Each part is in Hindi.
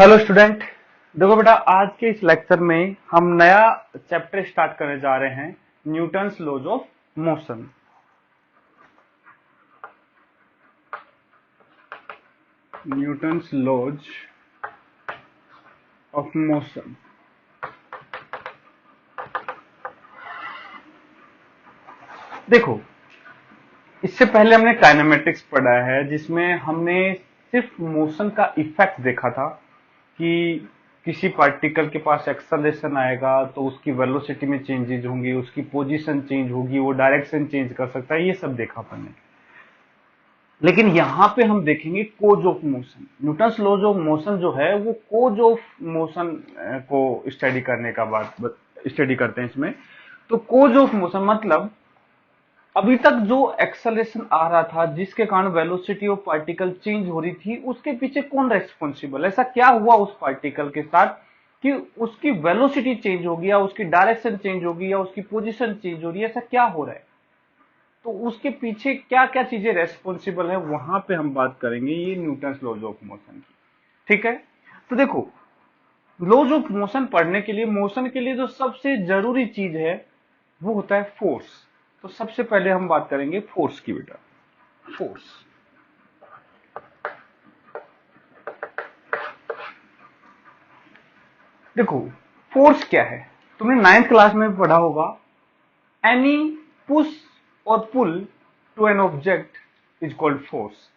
Hello student. देखो बेटा, आज के इस लेक्चर में हम नया चैप्टर स्टार्ट करने जा रहे हैं, Newton's laws of motion. Newton's laws of motion. देखो, इससे पहले हमने काइनेमेटिक्स पढ़ा है, जिसमें हमने सिर्फ मोशन का इफेक्ट देखा था कि किसी पार्टिकल के पास एक्सेलरेशन आएगा तो उसकी वेलोसिटी में चेंजेज होंगी, उसकी पोजीशन चेंज होगी, वो डायरेक्शन चेंज कर सकता है, ये सब देखा अपन ने। लेकिन यहां पे हम देखेंगे cause of motion. Newton's laws of motion जो है वो कोज ऑफ मोशन को स्टडी करने का बात स्टडी करते हैं इसमें। तो कोज ऑफ मोशन मतलब अभी तक जो एक्सेलरेशन आ रहा था, जिसके कारण वेलोसिटी ऑफ पार्टिकल चेंज हो रही थी, उसके पीछे कौन रेस्पॉन्सिबल, ऐसा क्या हुआ उस पार्टिकल के साथ कि उसकी वेलोसिटी चेंज होगी या उसकी डायरेक्शन चेंज होगी या उसकी पोजीशन चेंज हो रही है, ऐसा क्या हो रहा है। तो उसके पीछे क्या क्या चीजें रेस्पॉन्सिबल है, वहां पे हम बात करेंगे, ये न्यूटन्स लॉज ऑफ मोशन की। ठीक है। तो देखो, लॉज ऑफ मोशन पढ़ने के लिए, मोशन के लिए जो सबसे जरूरी चीज है वो होता है फोर्स। तो सबसे पहले हम बात करेंगे फोर्स की बेटा। फोर्स, देखो फोर्स क्या है, तुमने नाइन्थ क्लास में पढ़ा होगा। एनी पुश और pull to an object is called force.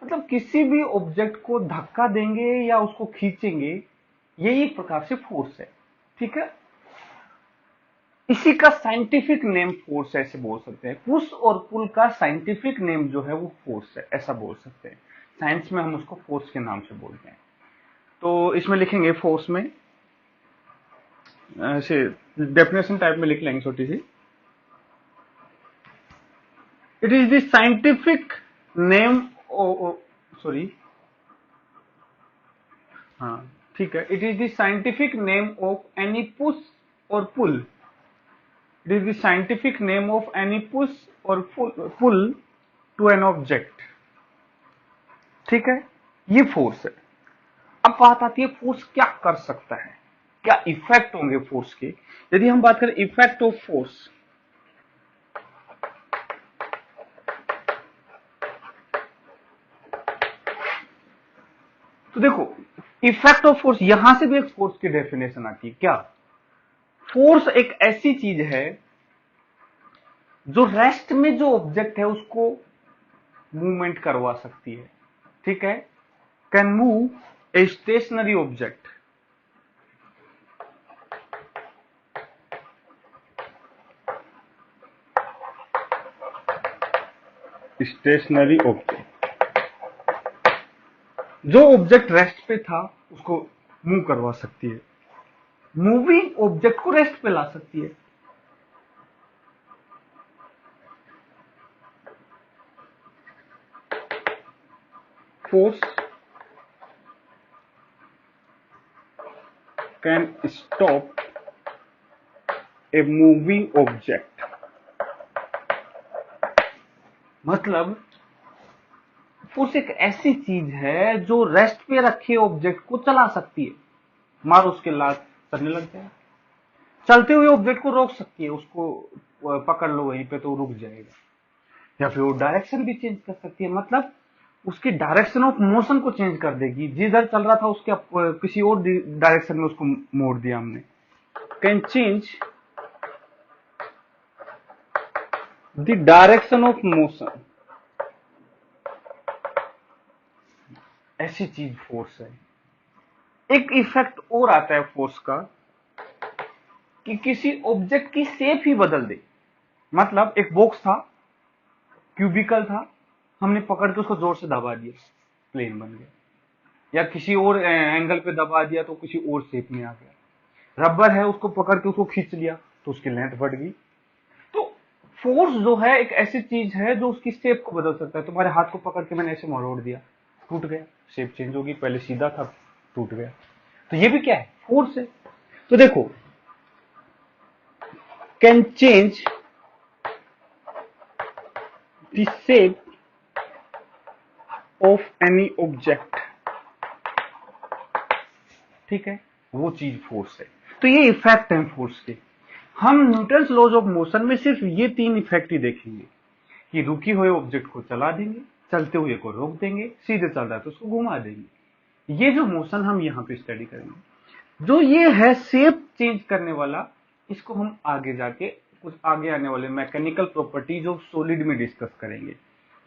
मतलब किसी भी ऑब्जेक्ट को धक्का देंगे या उसको खींचेंगे, यही एक प्रकार से फोर्स है। ठीक है। इसी का साइंटिफिक नेम फोर्स ऐसे बोल सकते हैं। पुश और पुल का साइंटिफिक नेम जो है वो फोर्स है, ऐसा बोल सकते हैं। साइंस में हम उसको फोर्स के नाम से बोलते हैं। तो इसमें लिखेंगे फोर्स में ऐसे डेफिनेशन टाइप में लिख लेंगे छोटी सी। It is the scientific name, sorry, हाँ ठीक है। It is the scientific name of any push और pull. It is the scientific name of any push और पुल टू एन ऑब्जेक्ट। ठीक है, ये फोर्स है। अब बात आती है फोर्स क्या कर सकता है, क्या इफेक्ट होंगे फोर्स के। यदि हम बात करें इफेक्ट ऑफ फोर्स, तो देखो इफेक्ट ऑफ फोर्स, यहां से भी एक फोर्स की डेफिनेशन आती है। क्या, फोर्स एक ऐसी चीज है जो रेस्ट में जो ऑब्जेक्ट है उसको मूवमेंट करवा सकती है। ठीक है। Can move a stationary object. Stationary object, जो ऑब्जेक्ट रेस्ट पे था उसको मूव करवा सकती है, मूविंग ऑब्जेक्ट को रेस्ट पे ला सकती है। Force can stop a moving object. मतलब फोर्स एक ऐसी चीज है जो रेस्ट पे रखे ऑब्जेक्ट को चला सकती है। मार उसके लात चलने लग जाए, चलते हुए ऑब्जेक्ट को रोक सकती है, उसको पकड़ लो वहीं पे तो रुक जाएगा। या फिर वो डायरेक्शन भी चेंज कर सकती है, मतलब उसकी डायरेक्शन ऑफ मोशन को चेंज कर देगी। जिधर चल रहा था उसके किसी और डायरेक्शन में उसको मोड़ दिया हमने। Can change the direction of motion, ऐसी चीज फोर्स है। एक इफेक्ट और आता है फोर्स का कि किसी ऑब्जेक्ट की शेप ही बदल दे। मतलब एक बॉक्स था, क्यूबिकल था, हमने पकड़ के उसको जोर से दबा दिया, प्लेन बन गया। या किसी और एंगल पे दबा दिया तो किसी और शेप में आ गया। रबर है, उसको पकड़ के उसको खींच लिया तो उसकी लेंथ बढ़ गई। तो फोर्स जो है एक ऐसी चीज है जो उसकी शेप को बदल सकता है। तुम्हारे हाथ को पकड़ के मैंने ऐसे मरोड़ दिया, टूट गया, शेप चेंज होगी, पहले सीधा था टूट गया। तो ये भी क्या है, फोर्स है। तो देखो, can change the shape of any object. ठीक है, वो चीज फोर्स है। तो ये इफेक्ट है फोर्स के। हम न्यूटन्स लॉज ऑफ मोशन में सिर्फ ये 3 इफेक्ट ही देखेंगे कि रुकी हुए ऑब्जेक्ट को चला देंगे, चलते हुए को रोक देंगे, सीधे चल रहा है तो उसको घुमा देंगे। ये जो मोशन हम यहाँ पे स्टडी करेंगे, जो ये है शेप चेंज करने वाला, इसको हम आगे जाके कुछ आगे आने वाले मैकेनिकल प्रॉपर्टीज ऑफ सॉलिड में डिस्कस करेंगे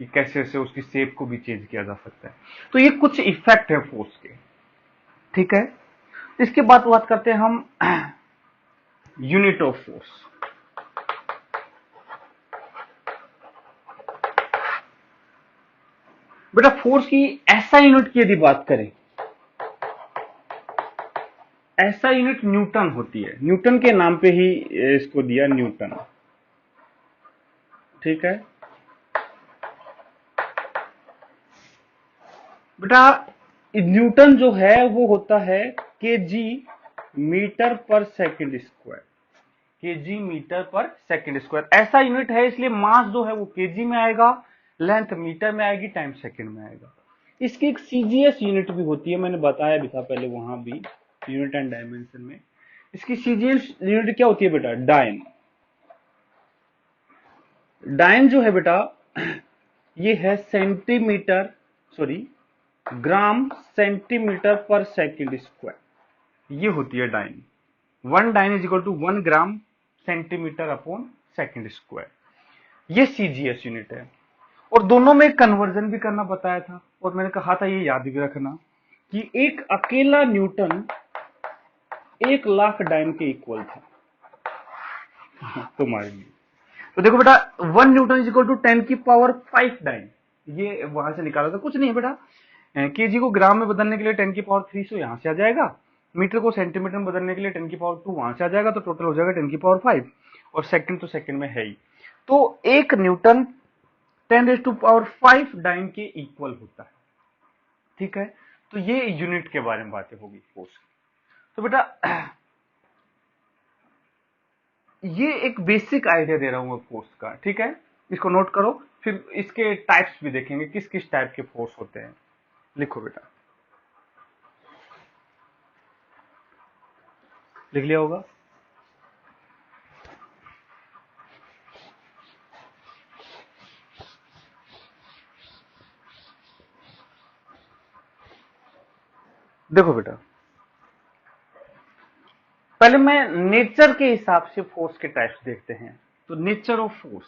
कि कैसे से उसकी शेप को भी चेंज किया जा सकता है। तो ये कुछ इफेक्ट है फोर्स के, ठीक है। इसके बाद बात करते हैं हम यूनिट ऑफ फोर्स। बेटा फोर्स की ऐसा यूनिट की यदि बात करें, ऐसा यूनिट न्यूटन होती है। न्यूटन के नाम पे ही इसको दिया न्यूटन, ठीक है बेटा। न्यूटन जो है वो होता है केजी मीटर पर सेकंड स्क्वायर, केजी मीटर पर सेकंड स्क्वायर ऐसा यूनिट है, इसलिए मास जो है वो केजी में आएगा, लेंथ मीटर में आएगी, टाइम सेकंड में आएगा। इसकी एक सीजीएस यूनिट भी होती है, मैंने बताया भी था पहले वहां भी यूनिट एंड डायमेंशन में। इसकी सीजीएस यूनिट क्या होती है बेटा? डाइन। डाइन जो है बेटा ये है सेंटीमीटर, सॉरी ग्राम सेंटीमीटर पर सेकंड स्क्वायर, ये होती है dyne. 1 dyne is equal to 1 gram centimetre upon second square, ये सीजीएस यूनिट है। और दोनों में कन्वर्जन भी करना बताया था, और मैंने कहा था ये याद भी रखना कि एक अकेला न्यूटन 1,00,000 डाइन के इक्वल था तुम्हारे लिए। तो देखो बेटा 1 न्यूटन इज इक्वल टू 10 की पावर 5 डाइन, ये वहां से निकाला था, कुछ नहीं है बेटा। केजी को ग्राम में बदलने के लिए 10 की पावर 300 यहां से आ जाएगा, मीटर को सेंटीमीटर में बदलने के लिए 10 की पावर 2 वहां से आ जाएगा, तो टोटल हो जाएगा 10 की पावर 5, और सेकंड तो सेकंड में है ही। तो एक न्यूटन 10 टू पावर 5 डाइन के इक्वल होता है, ठीक है। तो ये यूनिट के बारे में बातें होगी फोर्स की। तो बेटा ये एक बेसिक आइडिया दे रहा हूं मैं फोर्स का, ठीक है, इसको नोट करो। फिर इसके टाइप्स भी देखेंगे, किस किस टाइप के फोर्स होते हैं। लिखो बेटा, लिख लिया होगा। देखो बेटा पहले मैं नेचर के हिसाब से फोर्स के टाइप्स देखते हैं। तो nature of force,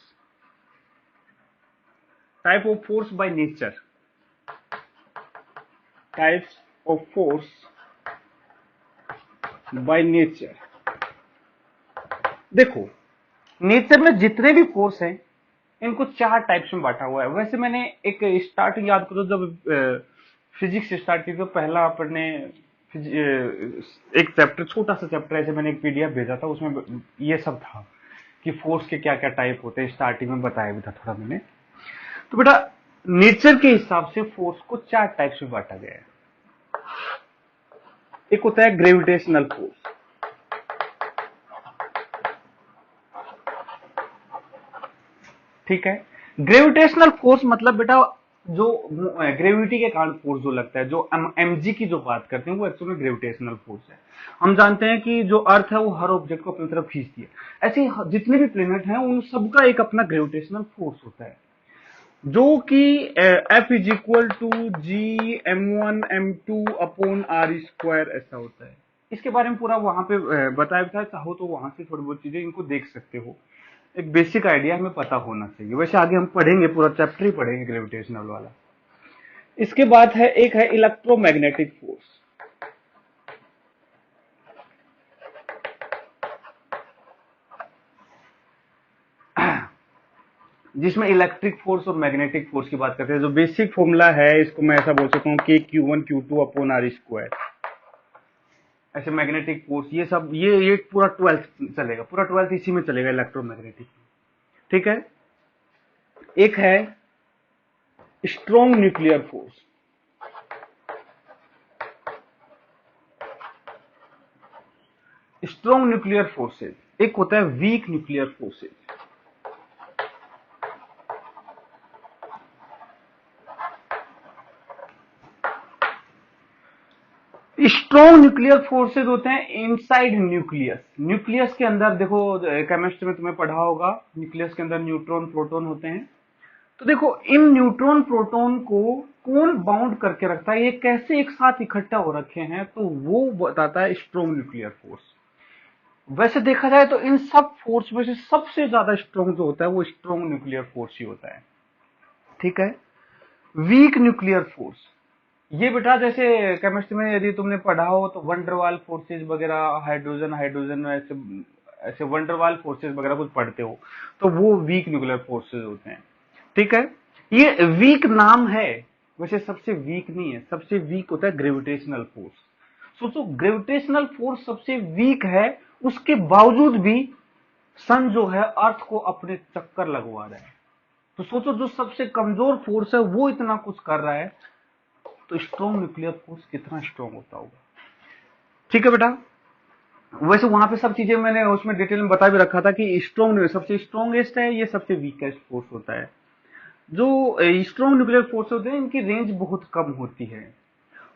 type of force by nature, types of force by nature. देखो नेचर में जितने भी फोर्स हैं इनको 4 टाइप्स में बांटा हुआ है। वैसे मैंने एक स्टार्टिंग याद करो, जब फिजिक्स स्टार्ट की तो पहला अपने एक चैप्टर, छोटा सा चैप्टर ऐसे मैंने एक पीडीएफ भेजा था, उसमें ये सब था कि फोर्स के क्या क्या टाइप होते हैं, स्टार्टिंग में बताया भी था थोड़ा मैंने। तो बेटा नेचर के हिसाब से फोर्स को 4 टाइप्स में बांटा गया है। एक होता है ग्रेविटेशनल फोर्स, ठीक है। ग्रेविटेशनल फोर्स मतलब बेटा जो ग्रेविटी के कारण फोर्स जो लगता है, जो mg की जो बात करते हैं वो एक्चुअली ग्रेविटेशनल फोर्स है। हम जानते हैं कि जो अर्थ है वो हर ऑब्जेक्ट को अपनी तरफ खींचती है, ऐसे ही जितने भी प्लेनेट हैं उन सबका एक अपना ग्रेविटेशनल फोर्स होता है, जो कि F is equal to G m1 m2 upon r square ऐसा होता है। इसके बारे में पूरा वहां पे बताया था, चाहो तो वहां से थोड़ी बहुत चीजें इनको देख सकते हो। एक बेसिक आइडिया हमें पता होना चाहिए। वैसे आगे हम पढ़ेंगे, पूरा चैप्टर ही पढ़ेंगे ग्रेविटेशनल वाला। इसके बाद है एक है इलेक्ट्रोमैग्नेटिक फोर्स, जिसमें इलेक्ट्रिक फोर्स और मैग्नेटिक फोर्स की बात करते हैं। जो बेसिक फॉर्मूला है इसको मैं ऐसा बोल सकता हूँ कि Q1 Q2 upon r square. ऐसे मैग्नेटिक फोर्स ये सब ये पूरा 12th चलेगा, पूरा 12th इसी में चलेगा, इलेक्ट्रोमैग्नेटिक, ठीक है। एक है strong nuclear force, strong nuclear forces. एक होता है weak nuclear forces. Strong nuclear forces होते हैं इनसाइड न्यूक्लियस। न्यूक्लियस के अंदर देखो, केमिस्ट्री में तुम्हें पढ़ा होगा, न्यूक्लियस के अंदर न्यूट्रॉन प्रोटॉन होते हैं। तो देखो इन न्यूट्रॉन प्रोटॉन को कौन बाउंड करके रखता है, ये कैसे एक साथ इकट्ठा हो रखे हैं, तो वो बताता है स्ट्रॉन्ग न्यूक्लियर फोर्स। वैसे देखा जाए तो इन सब फोर्स में से सबसे ज्यादा स्ट्रॉन्ग जो होता है वो स्ट्रॉन्ग न्यूक्लियर फोर्स ही होता है। ठीक है। वीक न्यूक्लियर फोर्स, ये बेटा जैसे केमिस्ट्री में यदि तुमने पढ़ा हो तो वंडरवाल फोर्सेज वगैरह, हाइड्रोजन हाइड्रोजन ऐसे ऐसे वंडरवाल फोर्सेज वगैरह कुछ पढ़ते हो, तो वो वीक न्यूक्लियर फोर्सेज होते हैं। ठीक है। ये वीक नाम है, वैसे सबसे वीक नहीं है, सबसे वीक होता है ग्रेविटेशनल फोर्स। सोचो ग्रेविटेशनल फोर्स सबसे वीक है, उसके बावजूद भी सन जो है अर्थ को अपने चक्कर लगवा रहा है। तो सोचो जो सबसे कमजोर फोर्स है वो इतना कुछ कर रहा है, तो स्ट्रॉन्ग न्यूक्लियर फोर्स कितना स्ट्रॉन्ग होता होगा। ठीक है बेटा। वैसे वहां पे सब चीजें मैंने उसमें डिटेल में बता भी रखा था कि स्ट्रॉन्ग सबसे स्ट्रॉन्गेस्ट है, ये सबसे वीकेस्ट फोर्स होता है। जो स्ट्रॉन्ग न्यूक्लियर फोर्स होते हैं इनकी रेंज बहुत कम होती है,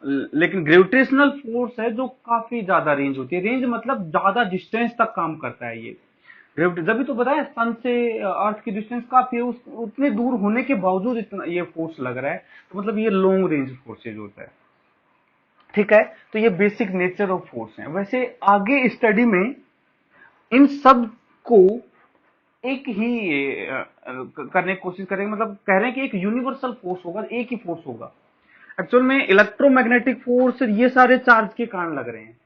लेकिन ग्रेविटेशनल फोर्स है जो काफी ज्यादा रेंज होती है। रेंज मतलब ज्यादा डिस्टेंस तक काम करता है ये। ग्रेविटी जब तो बताया सन से अर्थ की डिस्टेंस काफी है, उतने दूर होने के बावजूद इतना ये फोर्स लग रहा है, तो मतलब ये लॉन्ग रेंज फोर्सेज होता है। ठीक है। तो ये बेसिक नेचर ऑफ फोर्स है। वैसे आगे स्टडी में इन सब को एक ही करने की कोशिश करेंगे, मतलब कह रहे हैं कि एक यूनिवर्सल फोर्स होगा, एक ही फोर्स होगा। एक्चुअल में इलेक्ट्रोमैग्नेटिक फोर्स ये सारे चार्ज के कारण लग रहे हैं,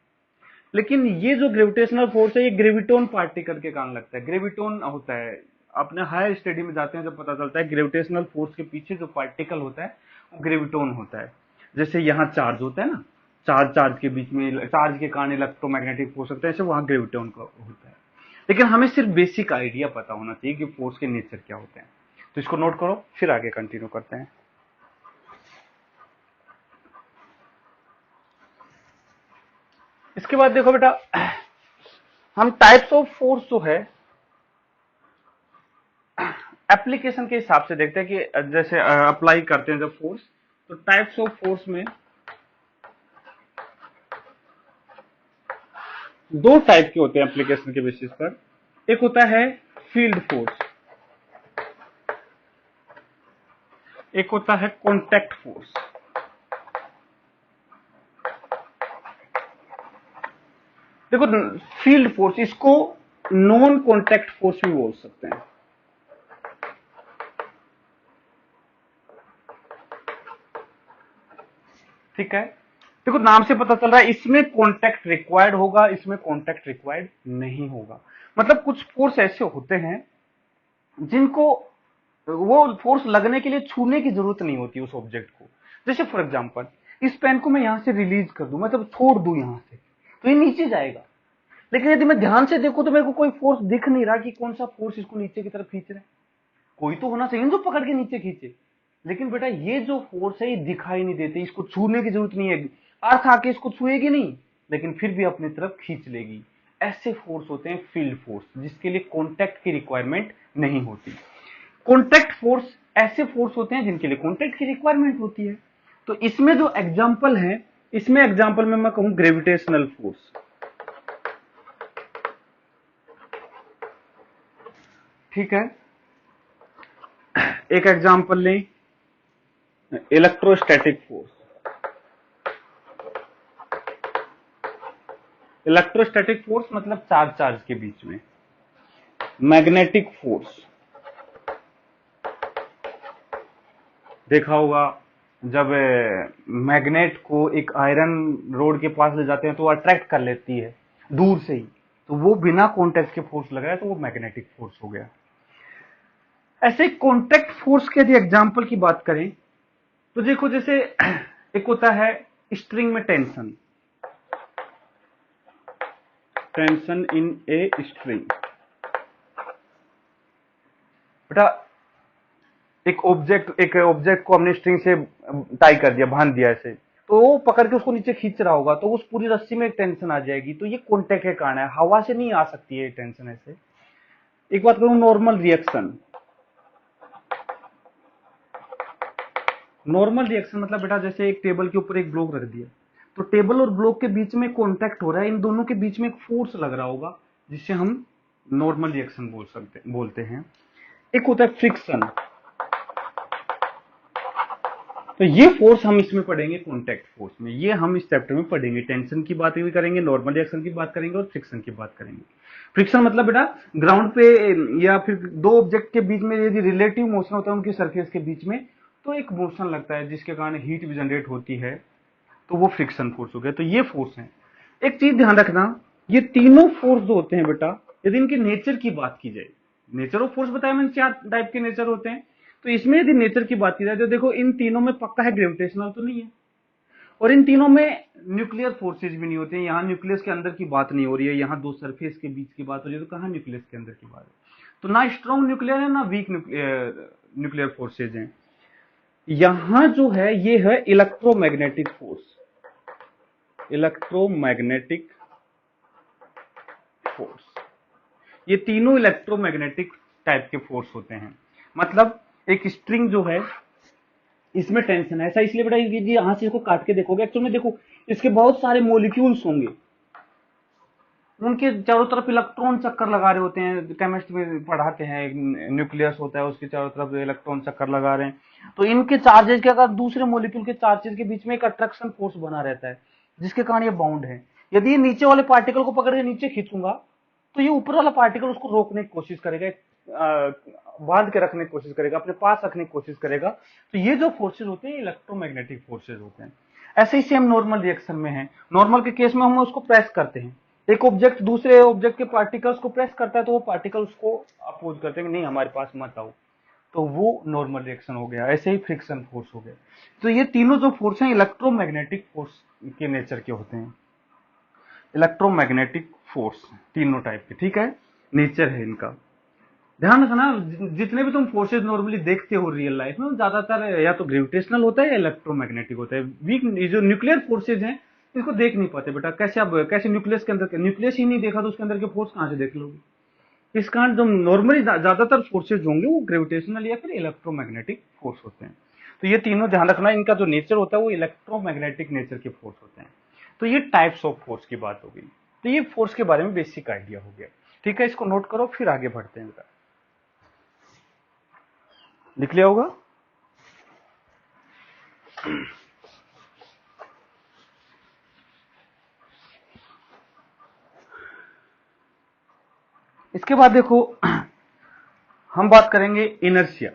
लेकिन ये जो ग्रेविटेशनल फोर्स है ये ग्रेविटोन पार्टिकल के कारण लगता है। ग्रेविटोन होता है, अपने हायर स्टडी में जाते हैं जब पता चलता है ग्रेविटेशनल फोर्स के पीछे जो पार्टिकल होता है वो ग्रेविटोन होता है। जैसे यहाँ चार्ज होता है ना, चार्ज चार्ज के बीच में चार्ज के कारण इलेक्ट्रोमैग्नेटिक फोर्स होता है, ऐसे वहां ग्रेविटोन का होता है। लेकिन हमें सिर्फ बेसिक आइडिया पता होना चाहिए कि फोर्स के नेचर क्या होते हैं। तो इसको नोट करो, फिर आगे कंटिन्यू करते हैं। इसके बाद देखो बेटा, हम टाइप्स ऑफ फोर्स जो है एप्लीकेशन के हिसाब से देखते हैं कि जैसे अप्लाई करते हैं जब फोर्स, तो टाइप्स ऑफ फोर्स में दो टाइप के होते हैं एप्लीकेशन के बेसिस पर। एक होता है फील्ड फोर्स, एक होता है कॉन्टैक्ट फोर्स। देखो फील्ड फोर्स, इसको नॉन कॉन्टैक्ट फोर्स भी बोल सकते हैं। ठीक है। देखो नाम से पता चल रहा है इसमें कॉन्टैक्ट रिक्वायर्ड होगा, इसमें कॉन्टैक्ट रिक्वायर्ड नहीं होगा। मतलब कुछ फोर्स ऐसे होते हैं जिनको वो फोर्स लगने के लिए छूने की जरूरत नहीं होती उस ऑब्जेक्ट को। जैसे फॉर एग्जांपल इस पेन को मैं यहां से रिलीज कर दूं, मतलब छोड़ दूं यहां से, तो ये नीचे जाएगा। लेकिन यदि मैं ध्यान से देखूं तो मेरे को कोई फोर्स दिख नहीं रहा कि कौन सा फोर्स इसको नीचे की तरफ खींच रहा है। कोई तो होना चाहिए जो पकड़ के नीचे खींचे। लेकिन बेटा ये जो फोर्स है ये दिखाई नहीं देते, इसको छूने की जरूरत नहीं है, अर्थ आके इसको छुएगी नहीं, लेकिन फिर भी अपनी तरफ खींच लेगी। ऐसे फोर्स होते हैं फील्ड फोर्स, जिसके लिए कॉन्टैक्ट की रिक्वायरमेंट नहीं होती। कॉन्टैक्ट फोर्स ऐसे फोर्स होते हैं जिनके लिए कॉन्टैक्ट की रिक्वायरमेंट होती है। तो इसमें जो एग्जाम्पल है, इसमें एग्जाम्पल में मैं कहूं ग्रेविटेशनल फोर्स। ठीक है। एक एग्जाम्पल लें, इलेक्ट्रोस्टैटिक फोर्स। इलेक्ट्रोस्टैटिक फोर्स मतलब चार्ज चार्ज के बीच में। मैग्नेटिक फोर्स देखा होगा, जब मैग्नेट को एक आयरन रोड के पास ले जाते हैं तो वो अट्रैक्ट कर लेती है दूर से ही, तो वो बिना कॉन्टैक्ट के फोर्स लग रहा है, तो वो मैग्नेटिक फोर्स हो गया। ऐसे कॉन्टैक्ट फोर्स के यदि एग्जांपल की बात करें तो देखो, जैसे एक होता है स्ट्रिंग में tension, tension in a string. बेटा एक ऑब्जेक्ट को हमने स्ट्रिंग से टाई कर दिया, बांध दिया ऐसे, तो वो पकड़ के उसको नीचे खींच रहा होगा, तो उस पूरी रस्सी में एक टेंशन आ जाएगी। तो ये कॉन्टैक्ट के कारण है, हवा से नहीं आ सकती है टेंशन ऐसे। एक बात करूं, नॉर्मल रिएक्शन। नॉर्मल रिएक्शन मतलब बेटा जैसे एक टेबल के ऊपर एक ब्लॉक रख दिया, तो टेबल और ब्लॉक के बीच में कॉन्टैक्ट हो रहा है, इन दोनों के बीच में एक फोर्स लग रहा होगा जिससे हम नॉर्मल रिएक्शन बोलते हैं। एक होता है फ्रिक्शन, तो ये फोर्स हम इसमें पढ़ेंगे कॉन्टैक्ट फोर्स में, ये हम इस चैप्टर में पढ़ेंगे। टेंशन की बात भी करेंगे, नॉर्मल रिएक्शन की बात करेंगे और फ्रिक्शन की बात करेंगे। फ्रिक्शन मतलब बेटा ग्राउंड पे या फिर दो ऑब्जेक्ट के बीच में यदि रिलेटिव मोशन होता है उनकी सरफेस के बीच में, तो एक मोशन लगता है जिसके कारण हीट भी जनरेट होती है, तो वो फ्रिक्शन फोर्स हो गया। तो ये फोर्स है। एक चीज ध्यान रखना, ये तीनों फोर्स जो होते हैं बेटा, यदि इनके नेचर की बात की जाए, नेचर ऑफ फोर्स बताया मैंने 4 टाइप के नेचर होते हैं, तो इसमें यदि नेचर की बात की जाए तो देखो इन तीनों में पक्का है ग्रेविटेशनल तो नहीं है, और इन तीनों में न्यूक्लियर फोर्सेज भी नहीं होते हैं। यहाँ न्यूक्लियस के अंदर की बात नहीं हो रही है, यहाँ दो सरफेस के बीच की बात हो रही है, तो कहाँ न्यूक्लियस के अंदर की बात है। तो ना स्ट्रॉन्ग न्यूक्लियर है ना वीक न्यूक्लियर फोर्सेज हैं। यहां जो है ये है इलेक्ट्रोमैग्नेटिक फोर्स, इलेक्ट्रोमैग्नेटिक फोर्स, ये तीनों इलेक्ट्रोमैग्नेटिक टाइप के फोर्स होते हैं। मतलब एक स्ट्रिंग जो है इसमें टेंशन है, ऐसा इसलिए बेटा यहां से इसको काट के देखोगे, एक्चुअल में देखो इसके बहुत सारे मॉलिक्यूल्स होंगे, उनके चारों तरफ इलेक्ट्रॉन चक्कर लगा रहे होते हैं। केमिस्ट्री में पढ़ाते हैं, न्यूक्लियस होता है उसके चारों तरफ इलेक्ट्रॉन चक्कर लगा रहे हैं, तो इनके चार्जेस के अगर दूसरे मॉलिक्यूल के चार्जेस के बीच में एक अट्रैक्शन फोर्स बना रहता है जिसके कारण ये बाउंड है। यदि नीचे वाले पार्टिकल को पकड़ के नीचे खींचूंगा तो ये ऊपर वाला पार्टिकल उसको रोकने की कोशिश करेगा, बांध के रखने की कोशिश करेगा, अपने पास रखने की कोशिश करेगा। तो ये जो फोर्सेज होते हैं इलेक्ट्रोमैग्नेटिक फोर्सेज होते हैं। ऐसे ही सेम नॉर्मल रिएक्शन में है। नॉर्मल के केस में हम उसको प्रेस करते हैं, एक ऑब्जेक्ट दूसरे ऑब्जेक्ट के पार्टिकल्स को प्रेस करता है तो वो पार्टिकल उसको अपोज करते हैं कि नहीं हमारे पास मत आओ, तो वो नॉर्मल रिएक्शन हो गया। ऐसे ही फ्रिक्शन फोर्स हो गया। तो ये तीनों जो फोर्स हैं इलेक्ट्रोमैग्नेटिक फोर्स के नेचर के होते हैं। इलेक्ट्रोमैग्नेटिक फोर्स तीनों टाइप के, ठीक है, नेचर है इनका। ध्यान रखना जितने भी तुम फोर्सेज नॉर्मली देखते हो रियल लाइफ में, ज्यादातर या तो ग्रेविटेशनल होता है या इलेक्ट्रोमैग्नेटिक होता है। वीक जो न्यूक्लियर फोर्सेज हैं इसको देख नहीं पाते बेटा। कैसे आप कैसे न्यूक्लियस के अंदर, न्यूक्लियस ही नहीं देखा तो उसके अंदर के फोर्स कहां से देख लोगे। इस कारण जो नॉर्मली ज्यादातर फोर्सेज होंगे वो ग्रेविटेशनल या फिर इलेक्ट्रोमैग्नेटिक फोर्स होते हैं। तो ये तीनों ध्यान रखना, इनका जो नेचर होता है वो इलेक्ट्रोमैग्नेटिक नेचर के फोर्स होते हैं। तो ये टाइप्स ऑफ फोर्स की बात हो गई। तो ये फोर्स के बारे में बेसिक आइडिया हो गया, ठीक है। इसको नोट करो फिर आगे बढ़ते हैं बेटा। लिख लिया होगा। इसके बाद देखो हम बात करेंगे इनर्शिया।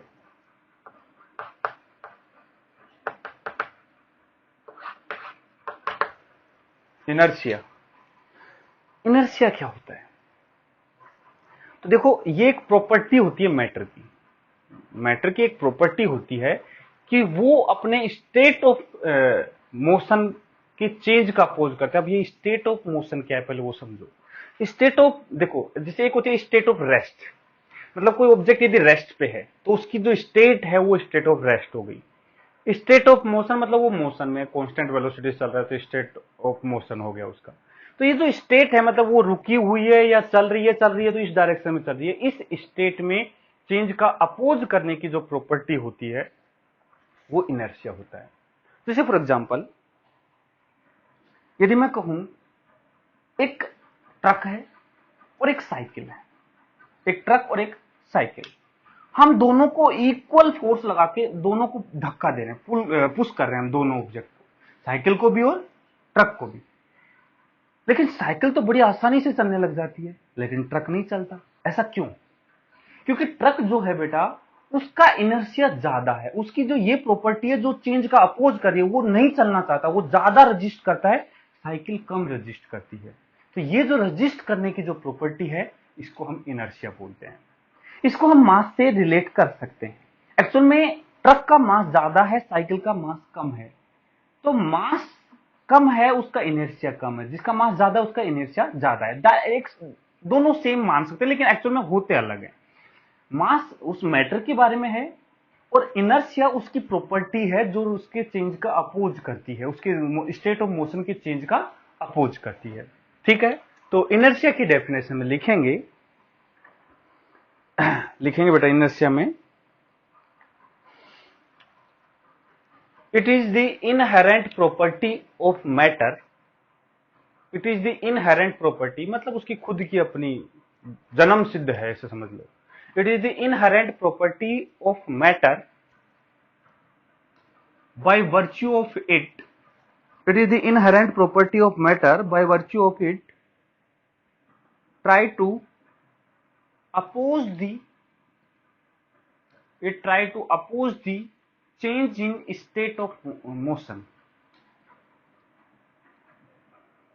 इनर्शिया, इनर्शिया क्या होता है? तो देखो ये एक प्रॉपर्टी होती है मैटर की। मैटर की एक प्रॉपर्टी होती है कि वो अपने स्टेट ऑफ मोशन के चेंज का अपोज करता है। अब ये स्टेट ऑफ मोशन क्या है पहले वो समझो। स्टेट ऑफ, देखो जैसे एक होती है स्टेट ऑफ रेस्ट, मतलब कोई ऑब्जेक्ट यदि रेस्ट पे है तो उसकी जो स्टेट है वो स्टेट ऑफ रेस्ट हो गई। स्टेट ऑफ मोशन मतलब वो मोशन में कांस्टेंट वेलोसिटी चल रहा है तो स्टेट ऑफ मोशन हो गया उसका। तो ये जो स्टेट है मतलब वो रुकी हुई है या चल रही है तो इस डायरेक्शन में चल रही है। इस स्टेट में चेंज का अपोज करने की जो प्रॉपर्टी होती है वो इनर्शिया होता है। जैसे फॉर एग्जांपल यदि मैं कहूं एक ट्रक है और एक साइकिल है, एक ट्रक और एक साइकिल, हम दोनों को इक्वल फोर्स लगा के दोनों को धक्का दे रहे हैं, पुश कर रहे हैं हम दोनों ऑब्जेक्ट को, साइकिल को भी और ट्रक को भी। लेकिन साइकिल तो बड़ी आसानी से चलने लग जाती है लेकिन ट्रक नहीं चलता। ऐसा क्यों? क्योंकि ट्रक जो है बेटा उसका इनर्शिया ज्यादा है, उसकी जो ये प्रॉपर्टी है जो चेंज का अपोज कर रही है वो नहीं चलना चाहता, वो ज्यादा रजिस्ट करता है, साइकिल कम रजिस्ट करती है। तो ये जो रजिस्ट करने की जो प्रॉपर्टी है इसको हम इनर्शिया बोलते हैं। इसको हम मास से रिलेट कर सकते हैं। एक्चुअल में ट्रक का मास ज्यादा है, साइकिल का मास कम है, तो मास कम है उसका इनर्शिया कम है, जिसका मास ज्यादा है उसका इनर्शिया ज्यादा है। डायरेक्ट दोनों सेम मान सकते हैं लेकिन एक्चुअल में होते अलग है। मास उस मैटर के बारे में है और इनर्शिया उसकी प्रॉपर्टी है जो उसके चेंज का अपोज करती है, उसके स्टेट ऑफ मोशन के चेंज का अपोज करती है, ठीक है। तो इनर्शिया की डेफिनेशन में लिखेंगे बेटा, इनर्शिया में it is the inherent property of matter, it is the inherent property मतलब उसकी खुद की अपनी जन्म सिद्ध है, ऐसे समझ लो। It is the inherent property of matter by virtue of it, it is the inherent property of matter by virtue of it try to oppose the change in state of motion,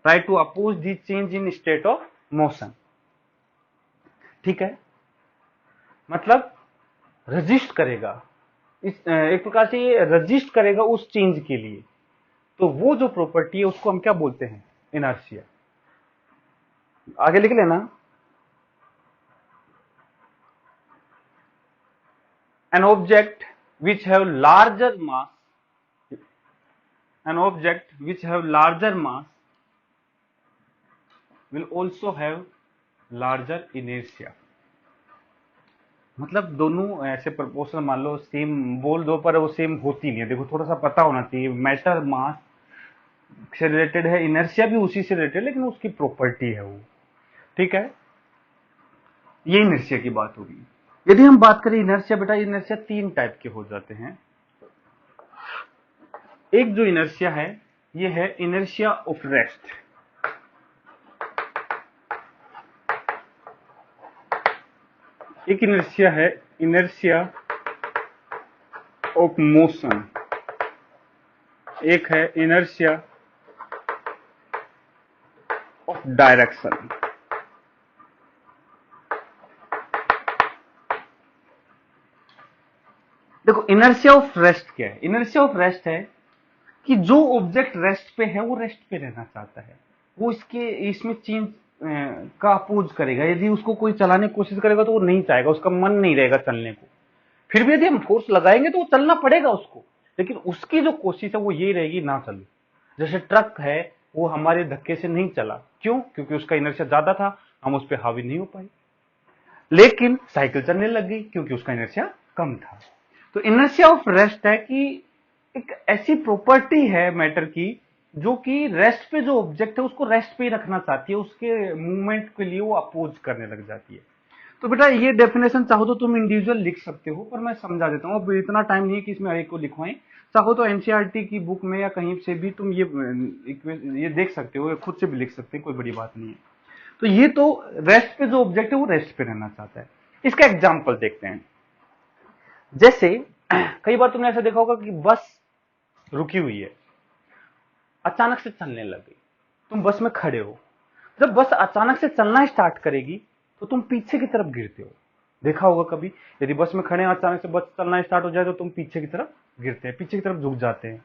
try to oppose the change in state of motion। ठीक है, मतलब रेजिस्ट करेगा, इस एक प्रकार से ये रजिस्ट करेगा उस चेंज के लिए। तो वो जो प्रॉपर्टी है उसको हम क्या बोलते हैं? इनर्शिया। आगे लिख लेना, an object which have larger mass, an object which have larger mass will also have larger inertia। मतलब दोनों ऐसे प्रोपोर्शनल मान लो सेम बोल दो, पर वो सेम होती नहीं है। देखो थोड़ा सा पता होना चाहिए, मैटर मास से रिलेटेड है, इनर्शिया भी उसी से रिलेटेड, लेकिन उसकी प्रॉपर्टी है वो। ठीक है, ये इनर्शिया की बात होगी। यदि हम बात करें इनर्शिया, बेटा इनर्शिया तीन टाइप के हो जाते हैं। एक जो इनर्शिया है ये है इनर्शिया ऑफ रेस्ट, एक इनर्शिया है इनर्शिया ऑफ मोशन, एक है इनर्शिया ऑफ डायरेक्शन। देखो इनर्शिया ऑफ रेस्ट क्या है? इनर्शिया ऑफ रेस्ट है कि जो ऑब्जेक्ट रेस्ट पे है वो रेस्ट पे रहना चाहता है, वो इसमें चेंज का अपोज करेगा। यदि उसको कोई चलाने की कोशिश करेगा तो वो नहीं चाहेगा, उसका मन नहीं रहेगा चलने को। फिर भी यदि हम फोर्स लगाएंगे तो वो चलना पड़ेगा उसको, लेकिन उसकी जो कोशिश है वो ये रहेगी ना चले। जैसे ट्रक है, वो हमारे धक्के से नहीं चला, क्यों? क्योंकि उसका इनर्शिया ज्यादा था, हम उस पर हावी नहीं हो पाए। लेकिन साइकिल चलने लग गई क्योंकि उसका इनर्शिया कम था। तो इनर्शिया ऑफ रेस्ट है कि एक ऐसी प्रॉपर्टी है मैटर की जो कि रेस्ट पे जो ऑब्जेक्ट है उसको रेस्ट पे ही रखना चाहती है, उसके मूवमेंट के लिए वो अपोज करने लग जाती है। तो बेटा ये डेफिनेशन चाहो तो तुम इंडिविजुअल लिख सकते हो, पर मैं समझा देता हूँ। अब इतना टाइम नहीं है कि इसमें एक को लिखवाएं। चाहो तो एनसीईआरटी की बुक में या कहीं से भी तुम ये देख सकते हो, खुद से भी लिख सकते हैं, कोई बड़ी बात नहीं है। तो ये तो रेस्ट पे जो ऑब्जेक्ट है वो रेस्ट पे रहना चाहता है। इसका एग्जाम्पल देखते हैं। जैसे कई बार तुमने ऐसा देखा होगा कि बस रुकी हुई है, अचानक से चलने लग गई, तुम बस में खड़े हो। जब बस अचानक से चलना स्टार्ट करेगी तो तुम पीछे की तरफ गिरते हो। देखा होगा कभी, यदि बस में खड़े हैं, अचानक से बस चलना स्टार्ट हो जाए तो तुम पीछे की तरफ गिरते हैं, पीछे की तरफ झुक जाते हैं।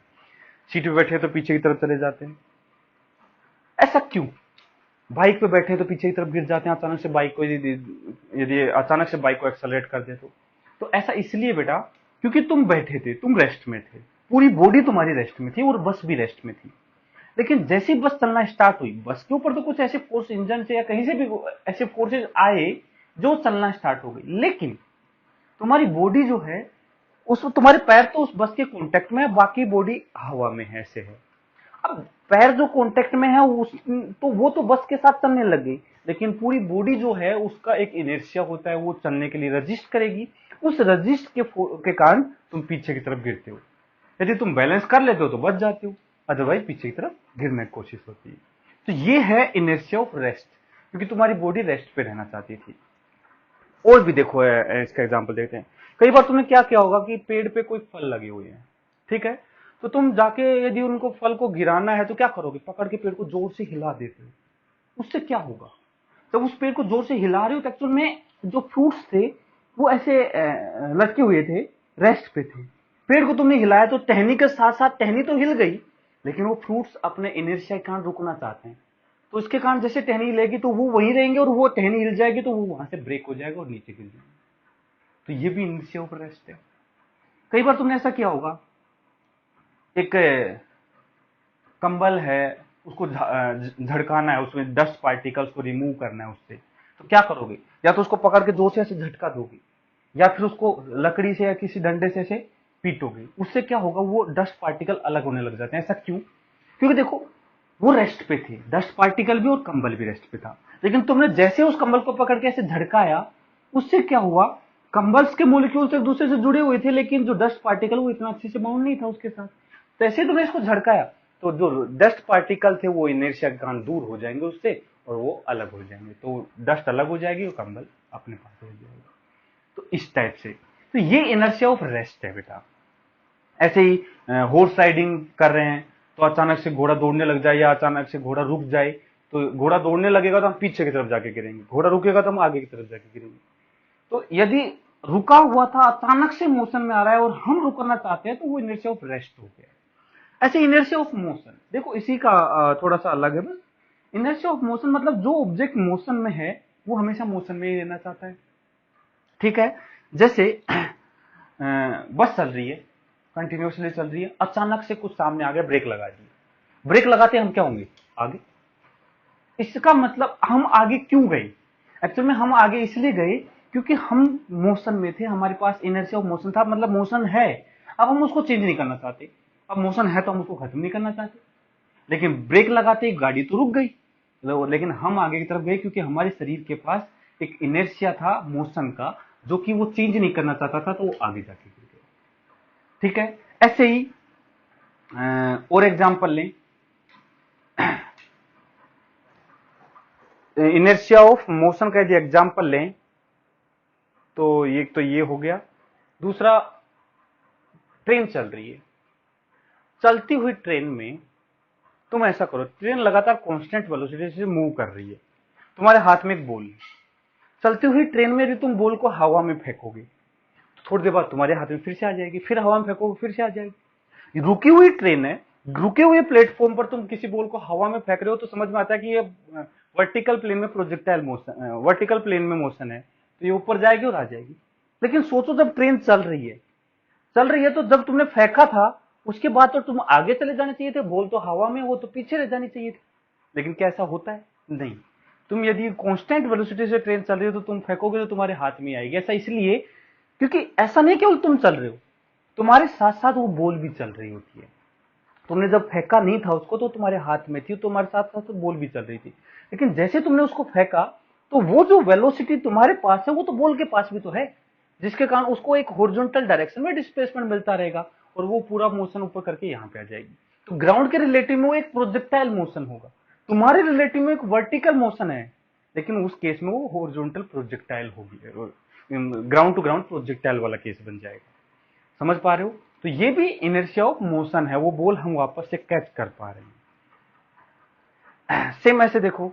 सीट पे बैठे तो पीछे की तरफ चले जाते हैं। ऐसा क्यों? बाइक पे बैठे तो पीछे की तरफ गिर जाते हैं, अचानक से बाइक को यदि अचानक से बाइक को एक्सेलरेट कर दे तो ऐसा इसलिए बेटा क्योंकि तुम बैठे थे, तुम रेस्ट में थे, पूरी बॉडी तुम्हारी रेस्ट में थी और बस भी रेस्ट में थी। लेकिन जैसे ही बस चलना स्टार्ट हुई, बस के ऊपर तो कुछ ऐसे फोर्स इंजन से या कहीं से भी ऐसे फोर्सेज आए जो चलना स्टार्ट हो गई, लेकिन तुम्हारी बॉडी जो है उस तुम्हारे पैर तो उस बस के कांटेक्ट में है, बाकी बॉडी हवा में है, ऐसे है। अब पैर जो कांटेक्ट में है वो तो बस के साथ चलने लग गई, लेकिन पूरी बॉडी जो है उसका एक इनर्शिया होता है, वो चलने के लिए रजिस्ट करेगी। उस रजिस्ट के कारण तुम पीछे की तरफ गिरते हो। यदि तुम बैलेंस कर लेते हो तो बच जाते हो, अदरवाइज पीछे की तरफ गिरने की कोशिश होती है। तो ये है इनर्शिया ऑफ रेस्ट, क्योंकि तुम्हारी बॉडी रेस्ट पे रहना चाहती थी। और भी देखो इसका एग्जांपल देखते हैं। कई बार तुमने क्या किया होगा कि पेड़ पे कोई फल लगे हुए हैं, ठीक है, तो तुम जाके यदि उनको फल को गिराना है तो क्या करोगे? पकड़ के पेड़ को जोर से हिला देते हो। उससे क्या होगा? जब उस पेड़ को जोर से हिला रहे हो तो एक्चुअल में जो फ्रूट्स थे वो ऐसे लटके हुए थे, रेस्ट पे थे। पेड़ को तुमने हिलाया तो टहनी के साथ साथ टहनी तो हिल गई, लेकिन वो फ्रूट्स अपने इनर्शिया के कारण रुकना चाहते हैं। तो इसके कारण जैसे टहनी हिलेगी तो वो वहीं रहेंगे, और वो टहनी हिल जाएगी तो वो वहां से ब्रेक हो जाएगा और नीचे गिर जाएगा। तो ये भी इनर्शिया ऑफ रेस्ट है। कई बार तुमने ऐसा किया होगा, एक कंबल है, उसको झटकाना है, उसमें डस्ट पार्टिकल्स को रिमूव करना है उससे, तो क्या करोगे? या तो उसको पकड़ के जोर से ऐसे झटका दोगे, या फिर उसको लकड़ी से या किसी डंडे से ऐसे पीटोगे, उससे क्या होगा, वो डस्ट पार्टिकल अलग होने लग जाते हैं। ऐसा क्यों? क्योंकि देखो वो रेस्ट पे थे, डस्ट पार्टिकल भी और कंबल भी रेस्ट पे था, लेकिन तुमने जैसे उस कंबल को पकड़ के ऐसे झटकाया, उससे क्या हुआ, कंबल्स के मोलिक्यूल्स एक दूसरे से जुड़े हुए थे, लेकिन जो डस्ट पार्टिकल वो इतना अच्छे से बाउंड नहीं था उसके साथ। तो ऐसे तुमने इसको झटकाया तो जो डस्ट पार्टिकल थे वो इनर्शिया के कारण दूर हो जाएंगे उससे और वो अलग हो जाएंगे, तो डस्ट अलग हो जाएगी और कंबल अपने पास हो जाएगा। तो इस टाइप से, तो ये इनर्शिया ऑफ रेस्ट है बेटा। ऐसे ही हॉर्स राइडिंग कर रहे हैं तो अचानक से घोड़ा दौड़ने लग जाए या अचानक से घोड़ा रुक जाए, तो घोड़ा दौड़ने लगेगा तो हम पीछे की तरफ जाके गिरेंगे, घोड़ा रुकेगा तो हम आगे की तरफ जाके गिरेंगे। तो यदि रुका हुआ था अचानक से मोशन में आ रहा है और हम रुकना चाहते हैं तो वो इनर्शिया ऑफ रेस्ट हो गया। ऐसे इनर्शिया ऑफ मोशन देखो इसी का थोड़ा सा अलग है बस। इनर्शिया ऑफ मोशन मतलब जो ऑब्जेक्ट मोशन में है वो हमेशा मोशन में ही रहना चाहता है, ठीक है। जैसे बस चल रही है, कंटिन्यूसली चल रही है, अचानक से कुछ सामने आ गया, ब्रेक लगा दी, ब्रेक लगाते हम क्या होंगे, आगे। इसका मतलब हम आगे क्यों गए, एक्चुअल में हम आगे इसलिए गए क्योंकि हम मोशन में थे, हमारे पास इनर्शिया ऑफ मोशन था, मतलब मोशन है, अब हम उसको चेंज नहीं करना चाहते, अब मोशन है तो हम उसको खत्म नहीं करना चाहते, लेकिन ब्रेक लगाते ही गाड़ी तो रुक गई, लेकिन हम आगे की तरफ गए क्योंकि हमारे शरीर के पास एक इनर्शिया था मोशन का जो कि वो चेंज नहीं करना चाहता था, तो वो आगे जाके गिर गया, ठीक है। ऐसे ही और एग्जांपल लें, इनर्शिया ऑफ मोशन का यदि एग्जांपल लें तो ये हो गया। दूसरा, ट्रेन चल रही है, चलती हुई ट्रेन में तुम ऐसा करो, ट्रेन लगातार कांस्टेंट वेलोसिटी से मूव कर रही है, तुम्हारे हाथ में एक बॉल है, चलती हुई ट्रेन में यदि तुम बॉल को हवा में फेंकोगे तो थोड़ी देर बाद तुम्हारे हाथ में फिर से आ जाएगी, फिर हवा में फेंकोगे फिर से आ जाएगी। रुकी हुई ट्रेन है, रुके हुए प्लेटफॉर्म पर तुम किसी बॉल को हवा में फेंक रहे हो तो समझ में आता है कि ये वर्टिकल प्लेन में प्रोजेक्टाइल मोशन, वर्टिकल प्लेन में मोशन है, तो ये ऊपर जाएगी और आ जाएगी। लेकिन सोचो जब ट्रेन चल रही है, तो जब तुमने फेंका था उसके बाद तो तुम आगे चले जाने चाहिए थे, बॉल तो हवा में, वो तो पीछे रह जानी चाहिए थी, लेकिन क्या ऐसा होता है, नहीं। तुम यदि कांस्टेंट वेलोसिटी से ट्रेन चल रही हो तो तुम फेंकोगे तो तुम्हारे हाथ में आएगी। ऐसा इसलिए क्योंकि ऐसा नहीं केवल तुम चल रहे हो, तुम्हारे साथ साथ वो बॉल भी चल रही होती है। तुमने जब फेंका नहीं था उसको तो तुम्हारे हाथ में थी, तुम्हारे साथ साथ बॉल भी चल रही थी, लेकिन जैसे तुमने उसको फेंका तो वो जो वेलोसिटी तुम्हारे पास है वो तो बॉल के पास भी तो है, जिसके कारण उसको एक हॉरिजॉन्टल डायरेक्शन में डिस्प्लेसमेंट मिलता रहेगा और वो पूरा मोशन ऊपर करके यहाँ पे आ जाएगी। तो ग्राउंड के रिलेटिव में वो एक प्रोजेक्टाइल मोशन होगा, तुम्हारे रिलेटिव में एक वर्टिकल मोशन है, लेकिन उस केस में वो हॉरिजॉन्टल प्रोजेक्टाइल होगी, ग्राउंड टू ग्राउंड प्रोजेक्टाइल वाला केस बन जाएगा। समझ पा रहे हो? तो ये भी इनर्शिया ऑफ मोशन है, वो बॉल हम वापस से कैच कर पा रहे हैं। सेम ऐसे देखो,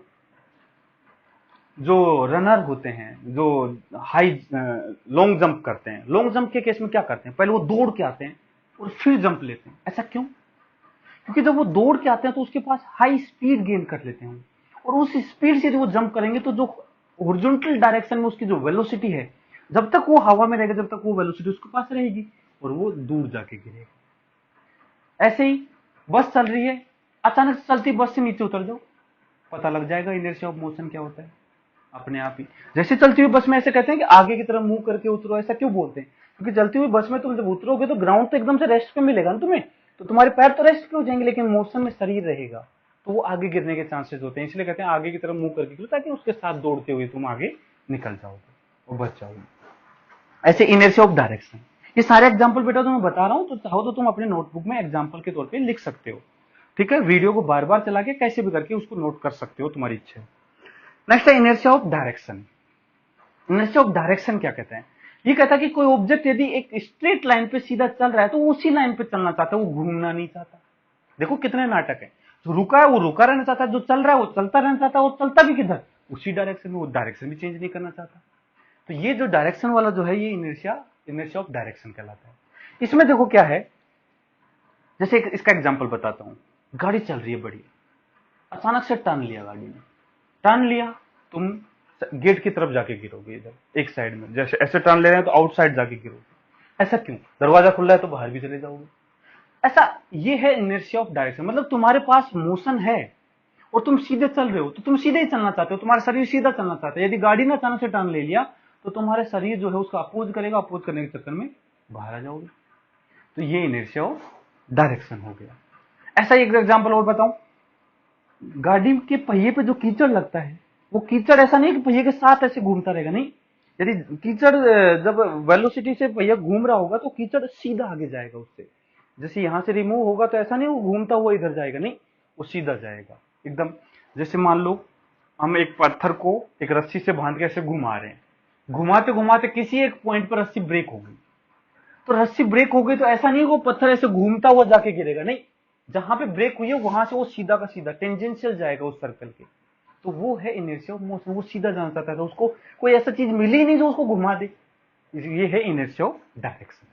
जो रनर होते हैं, जो हाई लॉन्ग जंप करते हैं, लॉन्ग जंप के केस में क्या करते हैं, पहले वो दौड़ के आते हैं और फिर जंप लेते हैं। ऐसा क्यों? क्योंकि जब वो दौड़ के आते हैं तो उसके पास हाई स्पीड गेन कर लेते हैं, और उस स्पीड से जो वो जंप करेंगे तो जो हॉरिजॉन्टल डायरेक्शन में उसकी जो वेलोसिटी है, जब तक वो हवा में रहेगा जब तक वो वेलोसिटी उसके पास रहेगी और वो दूर जाके गिरेगा। ऐसे ही बस चल रही है, अचानक से चलती बस से नीचे उतर जाओ, पता लग जाएगा इनर्शिया ऑफ मोशन क्या होता है अपने आप ही। जैसे चलती हुई बस में ऐसे कहते हैं कि आगे की तरफ मुंह करके उतरो, ऐसा क्यों बोलते हैं? क्योंकि चलती हुई बस में तुम जब उतरोगे तो ग्राउंड तो एकदम से रेस्ट पे मिलेगा ना तुम्हें, तो तुम्हारे पैर तो रेस्ट पे हो जाएंगे, लेकिन मोशन में शरीर रहेगा तो वो आगे गिरने के चांसेस होते हैं, इसलिए कहते हैं आगे की तरफ मुंह करके गिरो ताकि उसके साथ दौड़ते हुए तुम आगे निकल जाओगे और बच जाओगे। ऐसे इनर्शिया ऑफ डायरेक्शन, ये सारे एग्जांपल बेटा तो मैं बता रहा हूं, तो चाहो तो तुम अपने नोटबुक में एग्जांपल के तौर पे लिख सकते हो, ठीक है। वीडियो को बार बार चला के कैसे भी करके उसको नोट कर सकते हो, तुम्हारी इच्छा है। नेक्स्ट है inertia of direction. Inertia of direction क्या कहते हैं? ये कहता है कि कोई ऑब्जेक्ट यदि एक स्ट्रेट लाइन पे सीधा चल रहा है तो उसी लाइन पे चलना चाहता है, वो घूमना नहीं चाहता। देखो कितने नाटक है, जो रुका है वो रुका रहना चाहता है, जो चल रहा है वो चलता रहना चाहता है, और चलता भी किधर, उसी डायरेक्शन में, वो डायरेक्शन भी चेंज नहीं करना चाहता। तो ये जो डायरेक्शन वाला जो है ये इनर्शिया ऑफ डायरेक्शन कहलाता है। इसमें देखो क्या है, जैसे इसका एग्जांपल बताता हूं, गाड़ी चल रही है बढ़िया, अचानक से टर्न लिया गाड़ी ने, टर्न लिया, तुम गेट की तरफ जाके गिरोगे, इधर एक साइड में, जैसे ऐसे टर्न ले रहे हैं तो आउटसाइड जाके गिरोगे। ऐसा क्यों? दरवाजा खुला है तो बाहर भी चले जाओगे। ऐसा ये है इनर्शिया ऑफ डायरेक्शन, मतलब तुम्हारे पास मोशन है और तुम सीधे चल रहे हो तो तुम सीधे ही चलना चाहते हो, तुम्हारा शरीर सीधा चलना चाहता है। यदि गाड़ी ने अचानक से टर्न ले लिया तो तुम्हारे शरीर जो है उसका अपोज करेगा, अपोज करने के चक्कर में बाहर आ जाओगे। तो ये इनर्शिया ऑफ डायरेक्शन हो गया। ऐसा एक एग्जांपल और बताऊं, गाड़ी के पहिए पे जो कीचड़ लगता है, वो कीचड़ ऐसा नहीं कि पहिए के साथ ऐसे घूमता रहेगा, नहीं। यदि कीचड़ जब वेलोसिटी से पहिया घूम रहा होगा तो कीचड़ सीधा आगे जाएगा उससे। जैसे यहां से रिमूव होगा तो ऐसा नहीं वो घूमता हुआ इधर जाएगा, नहीं, वो सीधा जाएगा एकदम। जैसे मान लो हम एक पत्थर को एक रस्सी से बांध के ऐसे घुमा रहे हैं, घुमाते घुमाते किसी एक पॉइंट पर रस्सी ब्रेक हो गई, तो रस्सी ब्रेक हो गई तो ऐसा नहीं वो पत्थर ऐसे घूमता हुआ जाके गिरेगा, नहीं, जहां पे ब्रेक हुई है वहां से वो सीधा का सीधा टेंजेंशियल जाएगा उस सर्कल के। तो वो है इनर्शिया ऑफ मोशन, वो सीधा जाना चाहता था, उसको कोई ऐसा चीज मिली ही नहीं जो उसको घुमा दे। ये है इनर्शिया ऑफ डायरेक्शन।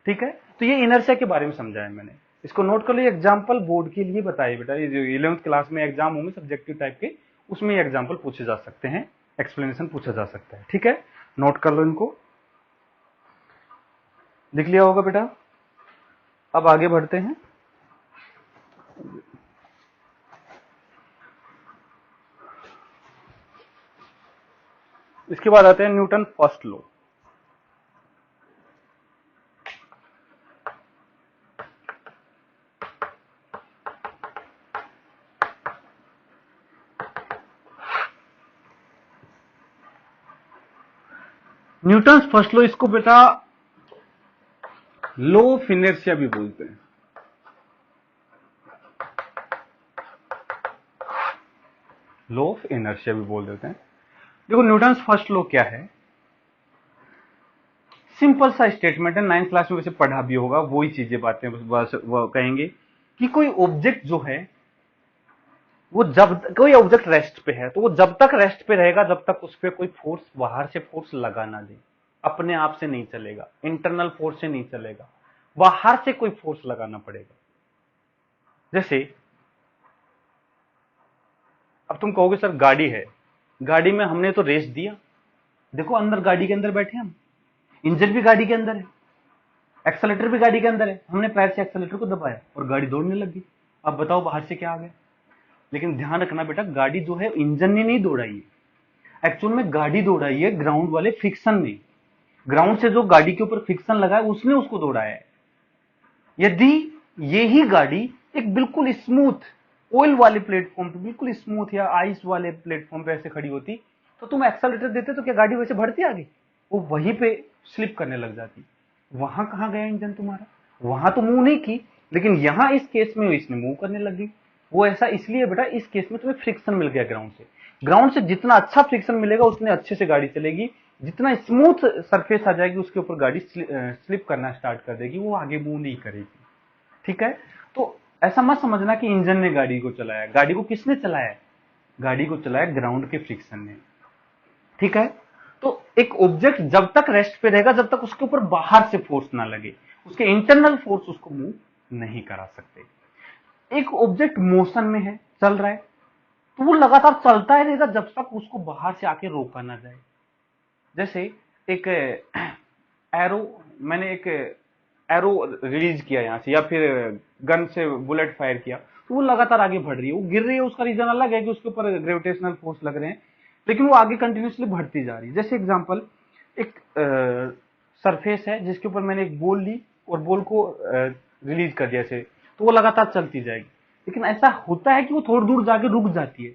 ठीक है, तो ये इनर्शिया के बारे में समझाया मैंने, इसको नोट कर लो। एग्जाम्पल बोर्ड के लिए बताइए बेटा, ये जो 11th क्लास में एग्जाम होंगे सब्जेक्टिव टाइप के, उसमें एग्जाम्पल पूछे जा सकते हैं, एक्सप्लेनेशन पूछा जा सकता है। ठीक है, नोट कर लो इनको, लिख लिया होगा बेटा। अब आगे बढ़ते हैं। इसके बाद आते हैं Newton first law. Newton first law, इसको बेटा लॉ ऑफ इनर्शिया भी बोलते हैं। लॉ ऑफ इनर्शिया भी बोल देते हैं। देखो न्यूटन फर्स्ट लॉ क्या है, सिंपल सा स्टेटमेंट है, 9th क्लास में वैसे पढ़ा भी होगा, वही चीजें बातें बस वो कहेंगे कि कोई ऑब्जेक्ट जो है वो जब कोई ऑब्जेक्ट रेस्ट पे है तो वो जब तक रेस्ट पे रहेगा जब तक उस पर कोई फोर्स बाहर से फोर्स लगा ना दे, अपने आप से नहीं चलेगा, इंटरनल फोर्स से नहीं चलेगा, बाहर से कोई फोर्स लगाना पड़ेगा। जैसे अब तुम कहोगे सर गाड़ी है, गाड़ी में हमने तो रेस दिया, देखो अंदर गाड़ी के अंदर बैठे हम, इंजन भी गाड़ी के अंदर है, एक्सेलेटर भी गाड़ी के अंदर है, हमने पैर से एक्सेलेटर को दबाया और गाड़ी दौड़ने लगी। अब बताओ बाहर से क्या आ गया। लेकिन ध्यान रखना बेटा, गाड़ी जो है इंजन ने नहीं दौड़ाई है, एक्चुअल में गाड़ी दौड़ाई है ग्राउंड वाले फ्रिक्शन ने, ग्राउंड से जो गाड़ी के ऊपर फ्रिक्शन लगा है उसने उसको दौड़ाया है। यदि यही गाड़ी एक बिल्कुल स्मूथ ऑयल वाले प्लेटफॉर्म पे, बिल्कुल स्मूथ या आइस वाले प्लेटफॉर्म पे ऐसे खड़ी होती तो तुम एक्सेलरेटर देते तो क्या गाड़ी वैसे बढ़ती आगे, वो वहीं पे स्लिप करने लग जाती। वहां कहां गया इंजन तुम्हारा, वहां तो मूव नहीं की, लेकिन यहां इस केस में इसने मूव करने लगी। वो ऐसा इसलिए बेटा, इस केस में तुम्हें फ्रिक्शन मिल गया ग्राउंड से, ग्राउंड से जितना अच्छा फ्रिक्शन मिलेगा उतने अच्छे से गाड़ी चलेगी, जितना स्मूथ सरफेस आ जाएगी उसके ऊपर गाड़ी स्लिप करना स्टार्ट कर देगी, वो आगे मूव नहीं करेगी। ठीक है, तो ऐसा मत समझना कि इंजन ने गाड़ी को चलाया, गाड़ी को किसने चलाया, गाड़ी को चलाया ग्राउंड के फ्रिक्शन ने। ठीक है, तो एक ऑब्जेक्ट जब तक रेस्ट पे रहेगा जब तक उसके ऊपर बाहर से फोर्स ना लगे, उसके इंटरनल फोर्स उसको मूव नहीं करा सकते। एक ऑब्जेक्ट मोशन में है, चल रहा है, तो वो लगातार चलता ही रहेगा जब तक उसको बाहर से आके रोका ना जाए। जैसे एक एरो, मैंने एक एरो रिलीज किया यहां से, या फिर गन से बुलेट फायर किया, तो वो लगातार आगे बढ़ रही है, वो गिर रही है, उसका रीजन अलग है कि उसके ऊपर ग्रेविटेशनल फोर्स लग रहे हैं, लेकिन वो आगे कंटिन्यूसली बढ़ती जा रही है। जैसे एग्जांपल, एक सरफेस है जिसके ऊपर मैंने एक बॉल ली और बॉल को रिलीज कर दिया ऐसे, तो वो लगातार चलती जाएगी, लेकिन ऐसा होता है कि वो थोड़ी दूर जाके रुक जाती है।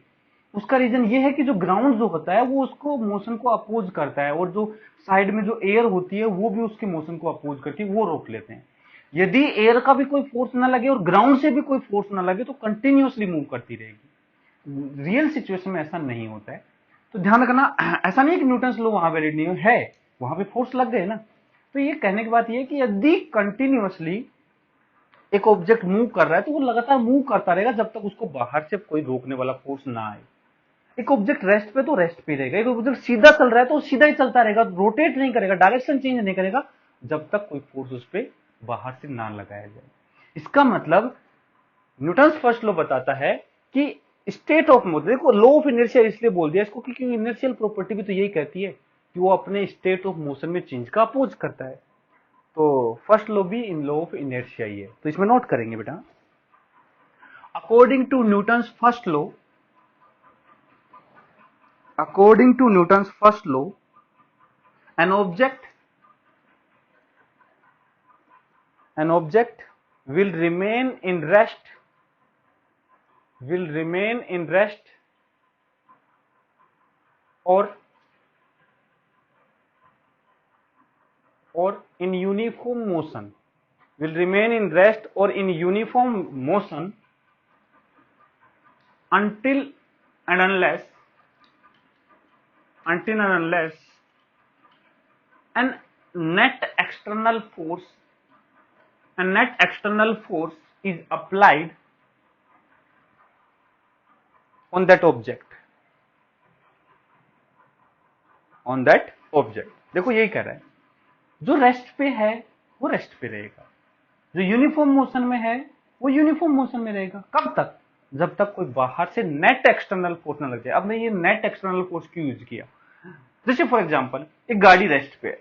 उसका रीजन ये है कि जो ग्राउंड जो होता है वो उसको मोशन को अपोज करता है, और जो साइड में जो एयर होती है वो भी उसके मोशन को अपोज करती है, वो रोक लेते हैं। यदि एयर का भी कोई फोर्स ना लगे और ग्राउंड से भी कोई फोर्स ना लगे तो कंटिन्यूअसली मूव करती रहेगी। रियल सिचुएशन में ऐसा नहीं होता है, तो ध्यान रखना। ऐसा नहीं है कि न्यूटन लॉ वहां वैलिड नहीं है, वहां पे फोर्स लग गए ना। तो ये कहने की बात ये है कि यदि कंटिन्यूअसली एक ऑब्जेक्ट मूव कर रहा है तो वो लगातार मूव करता रहेगा जब तक उसको बाहर से कोई रोकने वाला फोर्स ना आए। एक ऑब्जेक्ट रेस्ट पे तो रेस्ट पे रहेगा, एक ऑब्जेक्ट सीधा चल रहा है तो सीधा ही चलता रहेगा, रोटेट नहीं करेगा, डायरेक्शन चेंज नहीं करेगा जब तक कोई फोर्स उस पर बाहर से ना लगाया जाए। इसका मतलब न्यूटन फर्स्ट लॉ बताता है कि स्टेट ऑफ मोशन, देखो लॉ ऑफ इनर्शिया इसलिए बोल दिया इसको क्योंकि इनर्शियल प्रॉपर्टी भी तो यही कहती है कि वो अपने स्टेट ऑफ मोशन में चेंज का अपोज करता है। तो फर्स्ट लॉ भी इन लॉ ऑफ इनर्शिया ही है, तो इसमें नोट करेंगे बेटा। According to Newton first law, according to Newton's first law, an object an object will remain in rest or in uniform motion until and unless an net external force is applied on that object. देखो यही कह रहा है, जो रेस्ट पे है वो रेस्ट पे रहेगा, जो यूनिफॉर्म मोशन में है वो यूनिफॉर्म मोशन में रहेगा। कब तक? जब तक कोई बाहर से नेट एक्सटर्नल फोर्स ना लग जाए। अब मैं ये नेट एक्सटर्नल फोर्स क्यों यूज किया? जैसे फॉर एग्जांपल एक गाड़ी रेस्ट पे है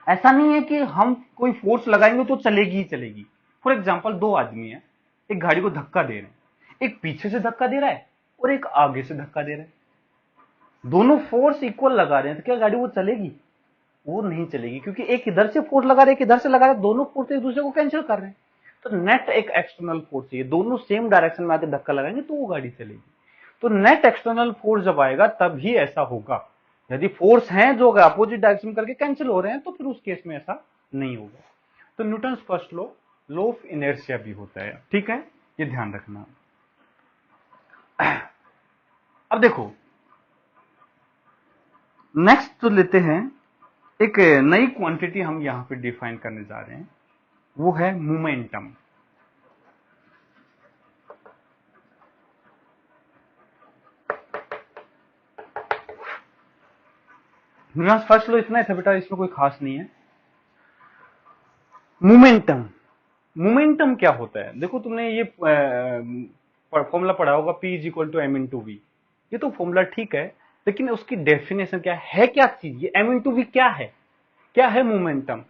ऐसा नहीं है कि हम कोई फोर्स लगाएंगे तो चलेगी ही चलेगी। फॉर एग्जांपल दो आदमी है, एक गाड़ी को धक्का दे रहे हैं, एक पीछे से धक्का दे रहा है और एक आगे से धक्का दे रहा है। दोनों फोर्स इक्वल लगा रहे हैं, तो क्या गाड़ी वो चलेगी? वो नहीं चलेगी, क्योंकि एक इधर से फोर्स लगा रहे, एक इधर से लगा रहे, दोनों फोर्स एक दूसरे को कैंसिल कर रहे हैं। तो नेट एक एक्सटर्नल फोर्स है, दोनों सेम डायरेक्शन में आके धक्का लगाएंगे तो वो गाड़ी चलेगी। तो नेट एक्सटर्नल फोर्स जब आएगा तभी ऐसा होगा। यदि फोर्स हैं जो अपोजिट डायरेक्शन करके कैंसिल हो रहे हैं तो फिर उस केस में ऐसा नहीं होगा। तो Newton first law of inertia भी होता है, ठीक है, ये ध्यान रखना। अब देखो नेक्स्ट तो लेते हैं, एक नई क्वांटिटी हम यहां पे डिफाइन करने जा रहे हैं, वो है मोमेंटम। फर्स्ट लॉ इतना ही था बेटा, इसमें कोई खास नहीं है। मोमेंटम क्या होता है? देखो तुमने ये फॉर्मूला पढ़ा होगा, P is equal to m into v. ये तो फॉर्मूला ठीक है, लेकिन उसकी डेफिनेशन क्या है? क्या चीज ये एम इन टू वी क्या है? क्या है मोमेंटम?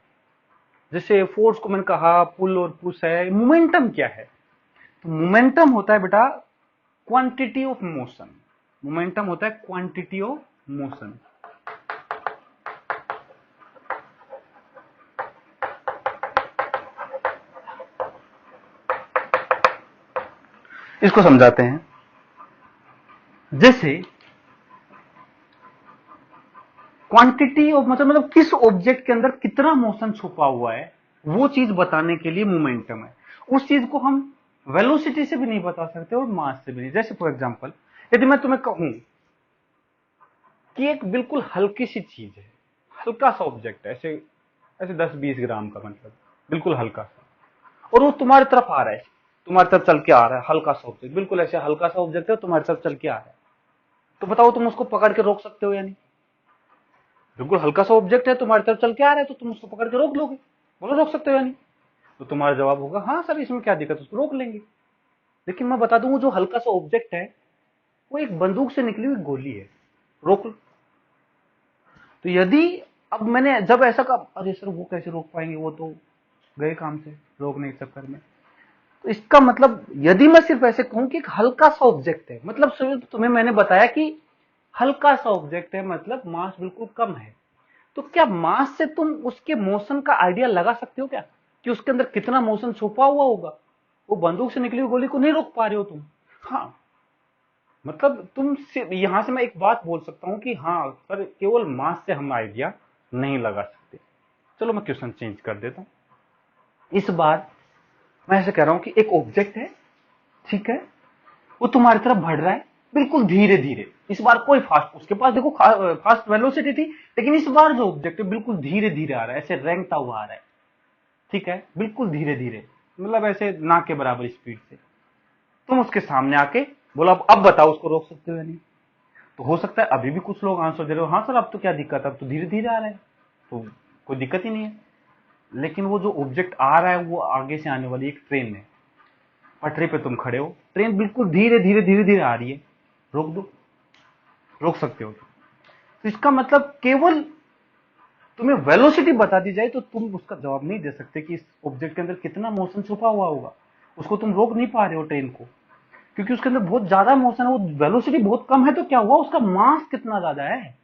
जैसे फोर्स को मैंने कहा पुल और पुश है, मोमेंटम क्या है? तो मोमेंटम होता है बेटा क्वांटिटी ऑफ मोशन। मोमेंटम होता है क्वांटिटी ऑफ मोशन। इसको समझाते हैं। जैसे क्वांटिटी ऑफ मतलब किस ऑब्जेक्ट के अंदर कितना मोशन छुपा हुआ है, वो चीज बताने के लिए मोमेंटम है। उस चीज को हम वेलोसिटी से भी नहीं बता सकते और मास से भी नहीं। जैसे फॉर एग्जांपल यदि मैं तुम्हें कहूं कि एक बिल्कुल हल्की सी चीज है, हल्का सा ऑब्जेक्ट है, ऐसे ऐसे 10-20 ग्राम का, मतलब बिल्कुल हल्का सा, और वो तुम्हारी तरफ आ रहा है, तुम्हारी तरफ चल के आ रहा है, हल्का सा ऑब्जेक्ट, बिल्कुल ऐसे हल्का सा ऑब्जेक्ट है, तुम्हारी तरफ चल के आ रहा है, तो बताओ तुम उसको पकड़ के रोक सकते हो या नहीं? बिल्कुल हल्का सा ऑब्जेक्ट है, तुम्हारी तरफ चल के आ रहा है, तो तुम उसको पकड़ के रोक लोगे? बोलो रोक सकते हो या नहीं? तो तुम्हारा जवाब होगा हाँ सर, इसमें क्या दिक्कत है, उसको रोक लेंगे। लेकिन मैं बता दूं, जो हल्का सा ऑब्जेक्ट है वो एक बंदूक से निकली हुई गोली है, रोक लो। तो यदि अब मैंने जब ऐसा कहा, अरे सर वो कैसे रोक पाएंगे, वो तो गए काम से, रोकने के चक्कर में। तो इसका मतलब यदि मैं सिर्फ ऐसे कहूं कि एक हल्का सा ऑब्जेक्ट है, मतलब तुम्हें मैंने बताया कि हल्का सा ऑब्जेक्ट है, मतलब मास बिल्कुल कम है, तो क्या मास से तुम उसके मोशन का आइडिया लगा सकते हो क्या, कि उसके अंदर कितना मोशन छुपा हुआ होगा? वो बंदूक से निकली हुई गोली को नहीं रोक पा रहे हो तुम। हाँ, मतलब तुम यहां से मैं एक बात बोल सकता हूं कि हाँ सर, केवल मास से हम आइडिया नहीं लगा सकते। चलो मैं क्वेश्चन चेंज कर देता हूं। इस बार मैं ऐसे कह रहा हूं कि एक ऑब्जेक्ट है, ठीक है, वो तुम्हारी तरफ बढ़ रहा है बिल्कुल धीरे धीरे। इस बार कोई फास्ट, उसके पास देखो फास्ट वेलोसिटी थी, लेकिन इस बार जो ऑब्जेक्ट है बिल्कुल धीरे धीरे आ रहा है, ऐसे रेंगता हुआ आ रहा है, ठीक है, बिल्कुल धीरे धीरे, मतलब ऐसे ना के बराबर स्पीड से। तुम उसके सामने आके बोला अब बताओ उसको रोक सकते हो या नहीं? तो हो सकता है अभी भी कुछ लोग आंसर दे रहे हो, हाँ सर अब तो क्या दिक्कत है, अब तो धीरे धीरे आ रहा है, तो कोई दिक्कत ही नहीं है। लेकिन वो जो ऑब्जेक्ट आ रहा है वो आगे से आने वाली एक ट्रेन है, पटरी पे तुम खड़े हो, ट्रेन बिल्कुल धीरे धीरे धीरे धीरे आ रही है, रोक दो, रोक सकते हो? तो इसका मतलब केवल तुम्हें वेलोसिटी बता दी जाए तो तुम उसका जवाब नहीं दे सकते कि इस ऑब्जेक्ट के अंदर कितना मोशन छुपा हुआ होगा। उसको तुम रोक नहीं पा रहे हो ट्रेन को, क्योंकि उसके अंदर बहुत ज्यादा मोशन है, वो वेलोसिटी बहुत कम है, तो क्या हुआ, उसका मास कितना ज्यादा है।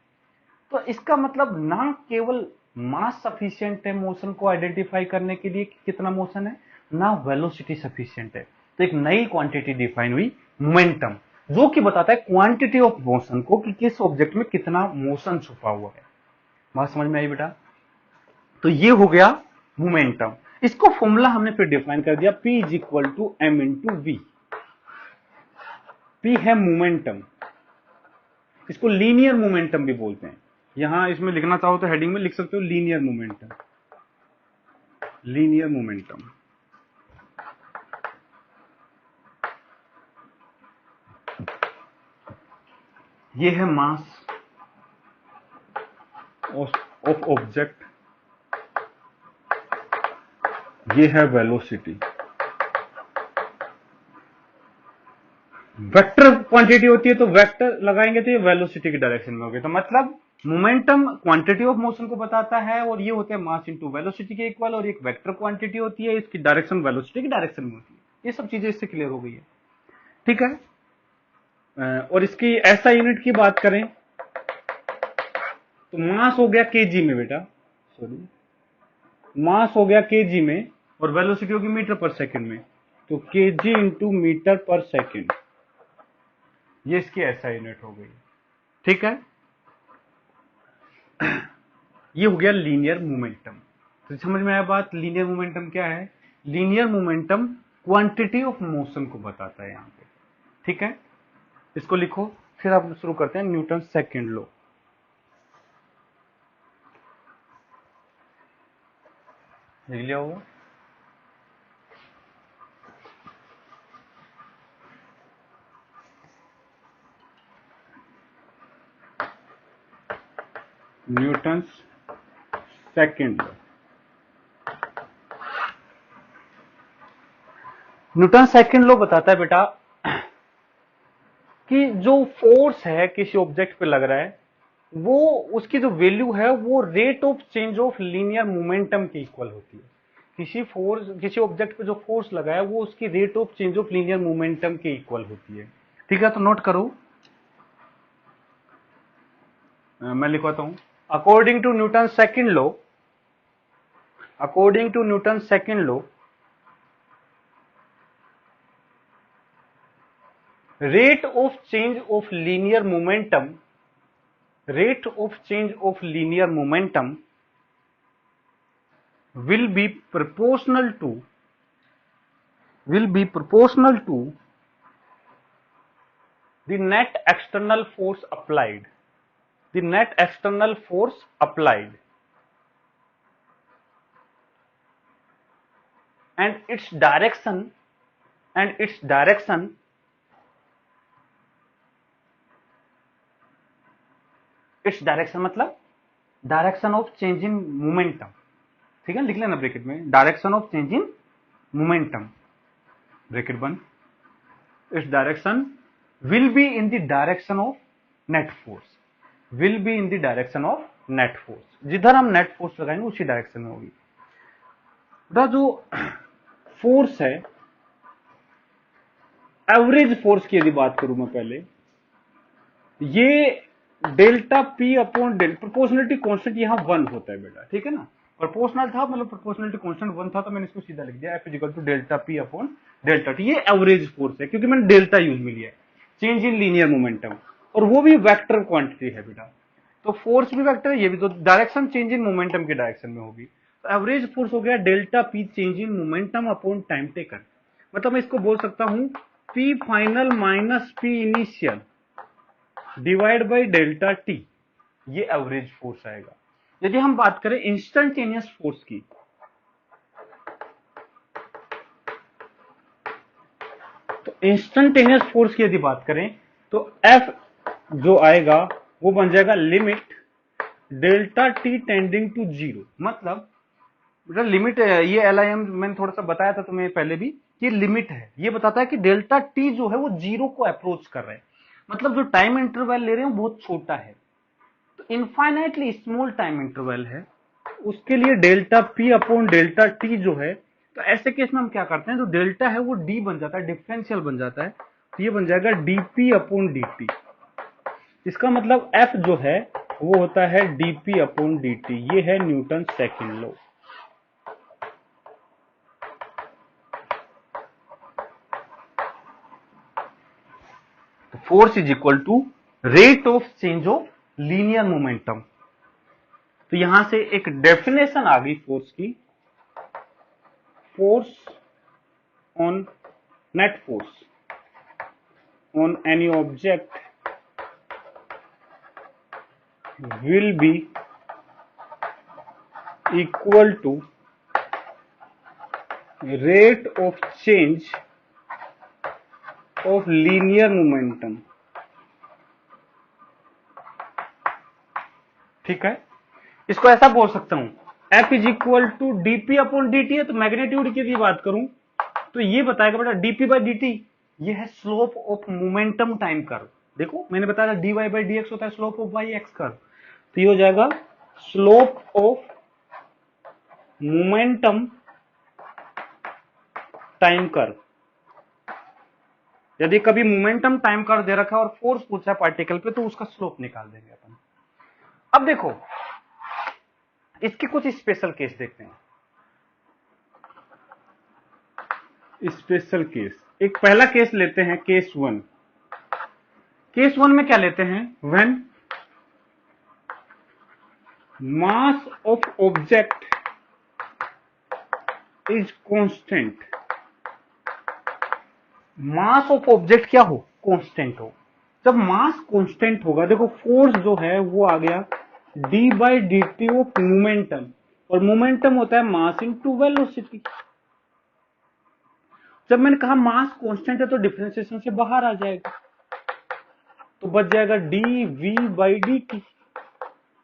तो इसका मतलब ना केवल मास सफिशिएंट है मोशन को आइडेंटिफाई करने के लिए कि कितना मोशन है, ना वेलोसिटी सफिशिएंट है। तो एक नई क्वांटिटी डिफाइन हुई, मोमेंटम, जो कि बताता है क्वांटिटी ऑफ मोशन को कि किस ऑब्जेक्ट में कितना मोशन छुपा हुआ है। बात समझ में आई बेटा? तो ये हो गया मोमेंटम। इसको फॉर्मूला हमने फिर डिफाइन कर दिया, P is equal to m into v. P है मोमेंटम, इसको लीनियर मोमेंटम भी बोलते हैं। यहां इसमें लिखना चाहो तो हेडिंग में लिख सकते हो लीनियर मोमेंटम, लीनियर मोमेंटम। ये है मास ऑफ ऑब्जेक्ट, ये है वेलोसिटी। वेक्टर क्वांटिटी होती है तो वेक्टर लगाएंगे तो ये वेलोसिटी की डायरेक्शन में होगी। तो मतलब मोमेंटम क्वांटिटी ऑफ मोशन को बताता है और ये होते हैं मास इनटू वेलोसिटी के इक्वल, और एक वेक्टर क्वांटिटी होती है, इसकी डायरेक्शन वेलोसिटी की डायरेक्शन में होती है। ये सब चीजें इससे क्लियर हो गई है, ठीक है। और इसकी ऐसा यूनिट की बात करें तो मास हो गया केजी में बेटा, सॉरी, मास हो गया केजी में और वेलोसिटी होगी मीटर पर सेकंड में, तो केजी इंटू मीटर पर सेकंड, ये इसकी ऐसा यूनिट हो गई, ठीक है। ये हो गया लीनियर मोमेंटम। तो समझ में आया बात, लीनियर मोमेंटम क्या है? Linear momentum quantity of motion को बताता है यहां पे, ठीक है। इसको लिखो, फिर आप शुरू करते हैं न्यूटन सेकंड लॉ। लिख लिया होगा? Newton second law. Newton second law बताता है बेटा कि जो फोर्स है किसी ऑब्जेक्ट पे लग रहा है, वो उसकी जो वैल्यू है वो rate of change of linear momentum के इक्वल होती है। किसी ऑब्जेक्ट पे जो फोर्स लगा है वो उसकी rate of change of linear momentum के इक्वल होती है, ठीक है। तो नोट करो, मैं लिखवाता हूं। According to Newton second law, according to Newton second law, rate of change of linear momentum, rate of change of linear momentum will be proportional to the net external force applied, the net external force applied and its direction, its direction मतलब direction of change in momentum, ठीक है। लिख लेना ब्रैकेट में, direction of change in momentum, bracket बंद, its direction will be in the direction of net force, will be in the direction of net force, जिधर हम नेट फोर्स लगाएंगे उसी डायरेक्शन में होगी। जो फोर्स है, एवरेज फोर्स की यदि बात करूं मैं पहले, ये delta p upon proportionality constant यहां 1 होता है बेटा, ठीक है ना। प्रोपोर्शनल था मतलब प्रोपोर्शनलिटी कांस्टेंट 1 था, तो मैंने इसको सीधा लिख दिया f equal to delta p upon delta t. ये एवरेज फोर्स है क्योंकि मैंने डेल्टा यूज में लिया है, चेंज इन लीनियर मोमेंटम, और वो भी वेक्टर क्वांटिटी है बेटा। तो फोर्स भी वेक्टर है, ये भी, तो डायरेक्शन चेंज इन मोमेंटम के डायरेक्शन में होगी। तो एवरेज फोर्स हो गया delta P change in momentum upon time taken. मतलब मैं इसको बोल सकता हूं P final minus P initial divide by delta t, ये एवरेज फोर्स आएगा। यदि हम बात करें इंस्टेंटेनियस फोर्स की, तो इंस्टेंटेनियस फोर्स की यदि बात करें तो एफ जो आएगा वो बन जाएगा limit delta t tending to zero. मतलब लिमिट, ये LIM मैंने थोड़ा सा बताया था तुम्हें पहले भी, ये लिमिट है, ये बताता है कि डेल्टा टी जो है वो जीरो को अप्रोच कर रहा है। मतलब जो टाइम इंटरवल ले रहे हैं वो बहुत छोटा है, तो इनफाइनाइटली स्मॉल टाइम इंटरवल है, उसके लिए delta p upon delta T जो है, तो ऐसे केस में हम क्या करते हैं, जो डेल्टा है वो डी बन जाता है, डिफरेंशियल बन जाता है, तो ये बन जाएगा डीपी अपॉन डी टी। इसका मतलब एफ जो है वो होता है dp अपॉन dt। ये है Newton second law. Force is equal to rate of change of linear momentum. तो यहां से एक डेफिनेशन आ गई फोर्स की, force on net force on any object will be equal to rate of change of linear momentum। ठीक है, इसको ऐसा बोल सकता हूं, F is equal to d p upon dt है, तो मैग्नीट्यूड की यदि बात करूं तो ये बताएगा बेटा dp बाई dt, ये है slope of momentum time curve. देखो मैंने बताया dy बाई dx होता है slope of y x curve, तो ये हो जाएगा slope of momentum time curve. यदि कभी मोमेंटम टाइम कर्व दे रखा है और फोर्स पूछा है पार्टिकल पे, तो उसका स्लोप निकाल देंगे अपन। अब देखो इसके कुछ स्पेशल केस देखते हैं। स्पेशल केस, एक पहला केस लेते हैं, केस 1। केस 1 में क्या लेते हैं, when mass of object is constant। Mass of object क्या हो, कांस्टेंट हो। जब मास कांस्टेंट होगा, देखो फोर्स जो है वो आ गया d by d t of momentum, और मोमेंटम होता है मास इनटू वेलोसिटी। जब मैंने कहा मास कांस्टेंट है तो डिफरेंशिएशन से बाहर आ जाएगा, तो बच जाएगा d v by d t.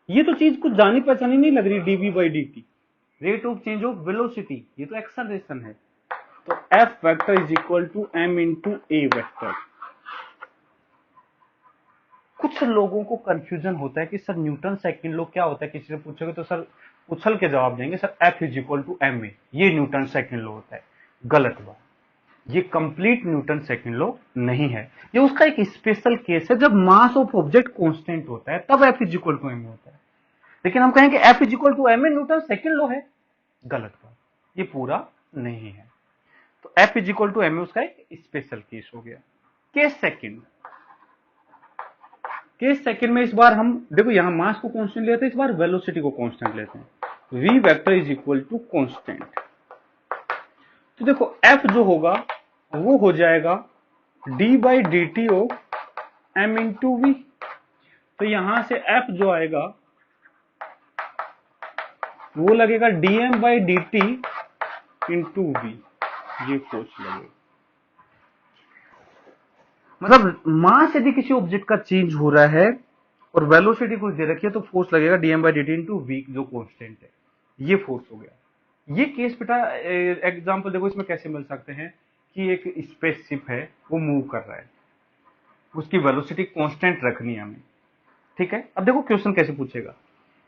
ये तो चीज कुछ जानी पहचानी नहीं लग रही, d v by d t, rate of change of velocity, ये तो एक्सेलरेशन है। तो f vector is equal to m into a vector. कुछ लोगों को कंफ्यूजन होता है कि सर न्यूटन सेकंड लॉ क्या होता है, किसी से पूछोगे तो सर उछल के जवाब देंगे sir f is equal to m a, ये न्यूटन सेकंड लॉ होता है। गलत बात, ये कंप्लीट न्यूटन सेकंड लॉ नहीं है, ये उसका एक स्पेशल केस है। जब मास ऑफ ऑब्जेक्ट कांस्टेंट होता है तब f is equal to m होता है, लेकिन हम कहेंगे f is equal to m a Newton second law है, गलत बात, ये पूरा नहीं है। तो f is equal to m a उसका एक स्पेशल केस हो गया। केस सेकंड, केस सेकंड में इस बार हम देखो यहां मास को कांस्टेंट लेते हैं, इस बार वेलोसिटी को कांस्टेंट लेते हैं। v vector is equal to constant. तो देखो f जो होगा वो हो जाएगा d by d t of m into v. तो यहां से f जो आएगा वो लगेगा dm by d t into v, ये फोर्स लगेगा। मतलब मास यदि किसी ऑब्जेक्ट का चेंज हो रहा है और वेलोसिटी कुछ दे रखी है, तो फोर्स लगेगा dm by d t into v जो कांस्टेंट है, ये फोर्स हो गया। ये केस बेटा एग्जांपल देखो इसमें कैसे मिल सकते हैं कि एक स्पेसशिप है वो मूव कर रहा है, उसकी वेलोसिटी कांस्टेंट रखनी है हमें, ठीक है। अब देखो क्वेश्चन कैसे पूछेगा,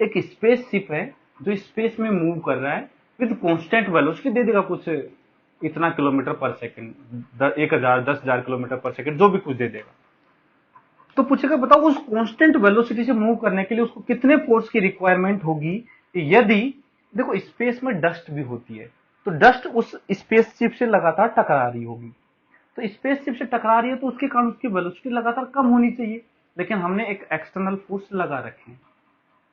एक स्पेसशिप है जो स्पेस में मूव कर रहा है विद कांस्टेंट वेलोसिटी, दे देगा कुछ इतना किलोमीटर पर सेकंड, 1000 10,000 किलोमीटर पर सेकंड, जो भी कुछ दे देगा। तो पूछेगा बताओ उस कांस्टेंट वेलोसिटी से मूव करने के लिए उसको कितने फोर्स की रिक्वायरमेंट होगी। यदि देखो स्पेस में डस्ट भी होती है, तो डस्ट उस स्पेसशिप से लगातार टकरा रही होगी, तो स्पेसशिप से टकरा रही है तो उसके कारण उसकी वेलोसिटी लगातार कम होनी चाहिए, लेकिन हमने एक एक्सटर्नल फोर्स लगा रखे हैं,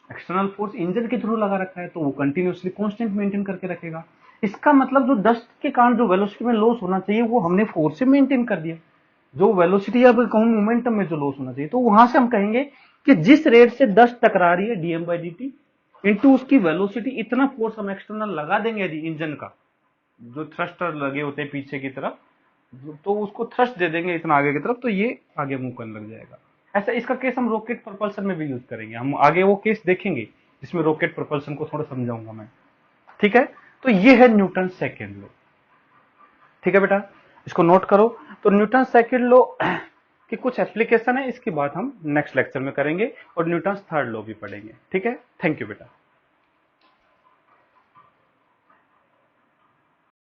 एक्सटर्नल फोर्स इंजन के थ्रू लगा रखा है, तो वो कंटिन्यूअसली कांस्टेंट मेंटेन करके रखेगा। इसका मतलब जो डस्ट के कारण जो वेलोसिटी में लॉस होना चाहिए वो हमने फोर्स से मेंटेन कर दिया। जो वेलोसिटी या कहूं मोमेंटम में जो लॉस होना चाहिए, तो वहां से हम कहेंगे कि जिस रेट से डस्ट टकरा रही है DM by d t into उसकी वेलोसिटी, इतना फोर्स हम एक्सटर्नल लगा देंगे यदि इंजन का, जो थ्रस्टर लगे होते हैं पीछे की तरफ, तो उसको थ्रस्ट दे देंगे इतना आगे की तरफ, तो ये आगे मूव करने लग जाएगा। ऐसा इसका केस हम रॉकेट प्रोपल्शन में भी यूज करेंगे, हम आगे वो केस देखेंगे जिसमें रॉकेट प्रोपल्शन को थोड़ा समझाऊंगा मैं, ठीक है। तो ये है न्यूटन सेकंड लॉ, ठीक है बेटा, इसको नोट करो। तो न्यूटन सेकंड लॉ की कुछ एप्लीकेशन है, इसकी बात हम नेक्स्ट लेक्चर में करेंगे, और न्यूटन थर्ड लॉ भी पढ़ेंगे, ठीक है। थैंक यू बेटा।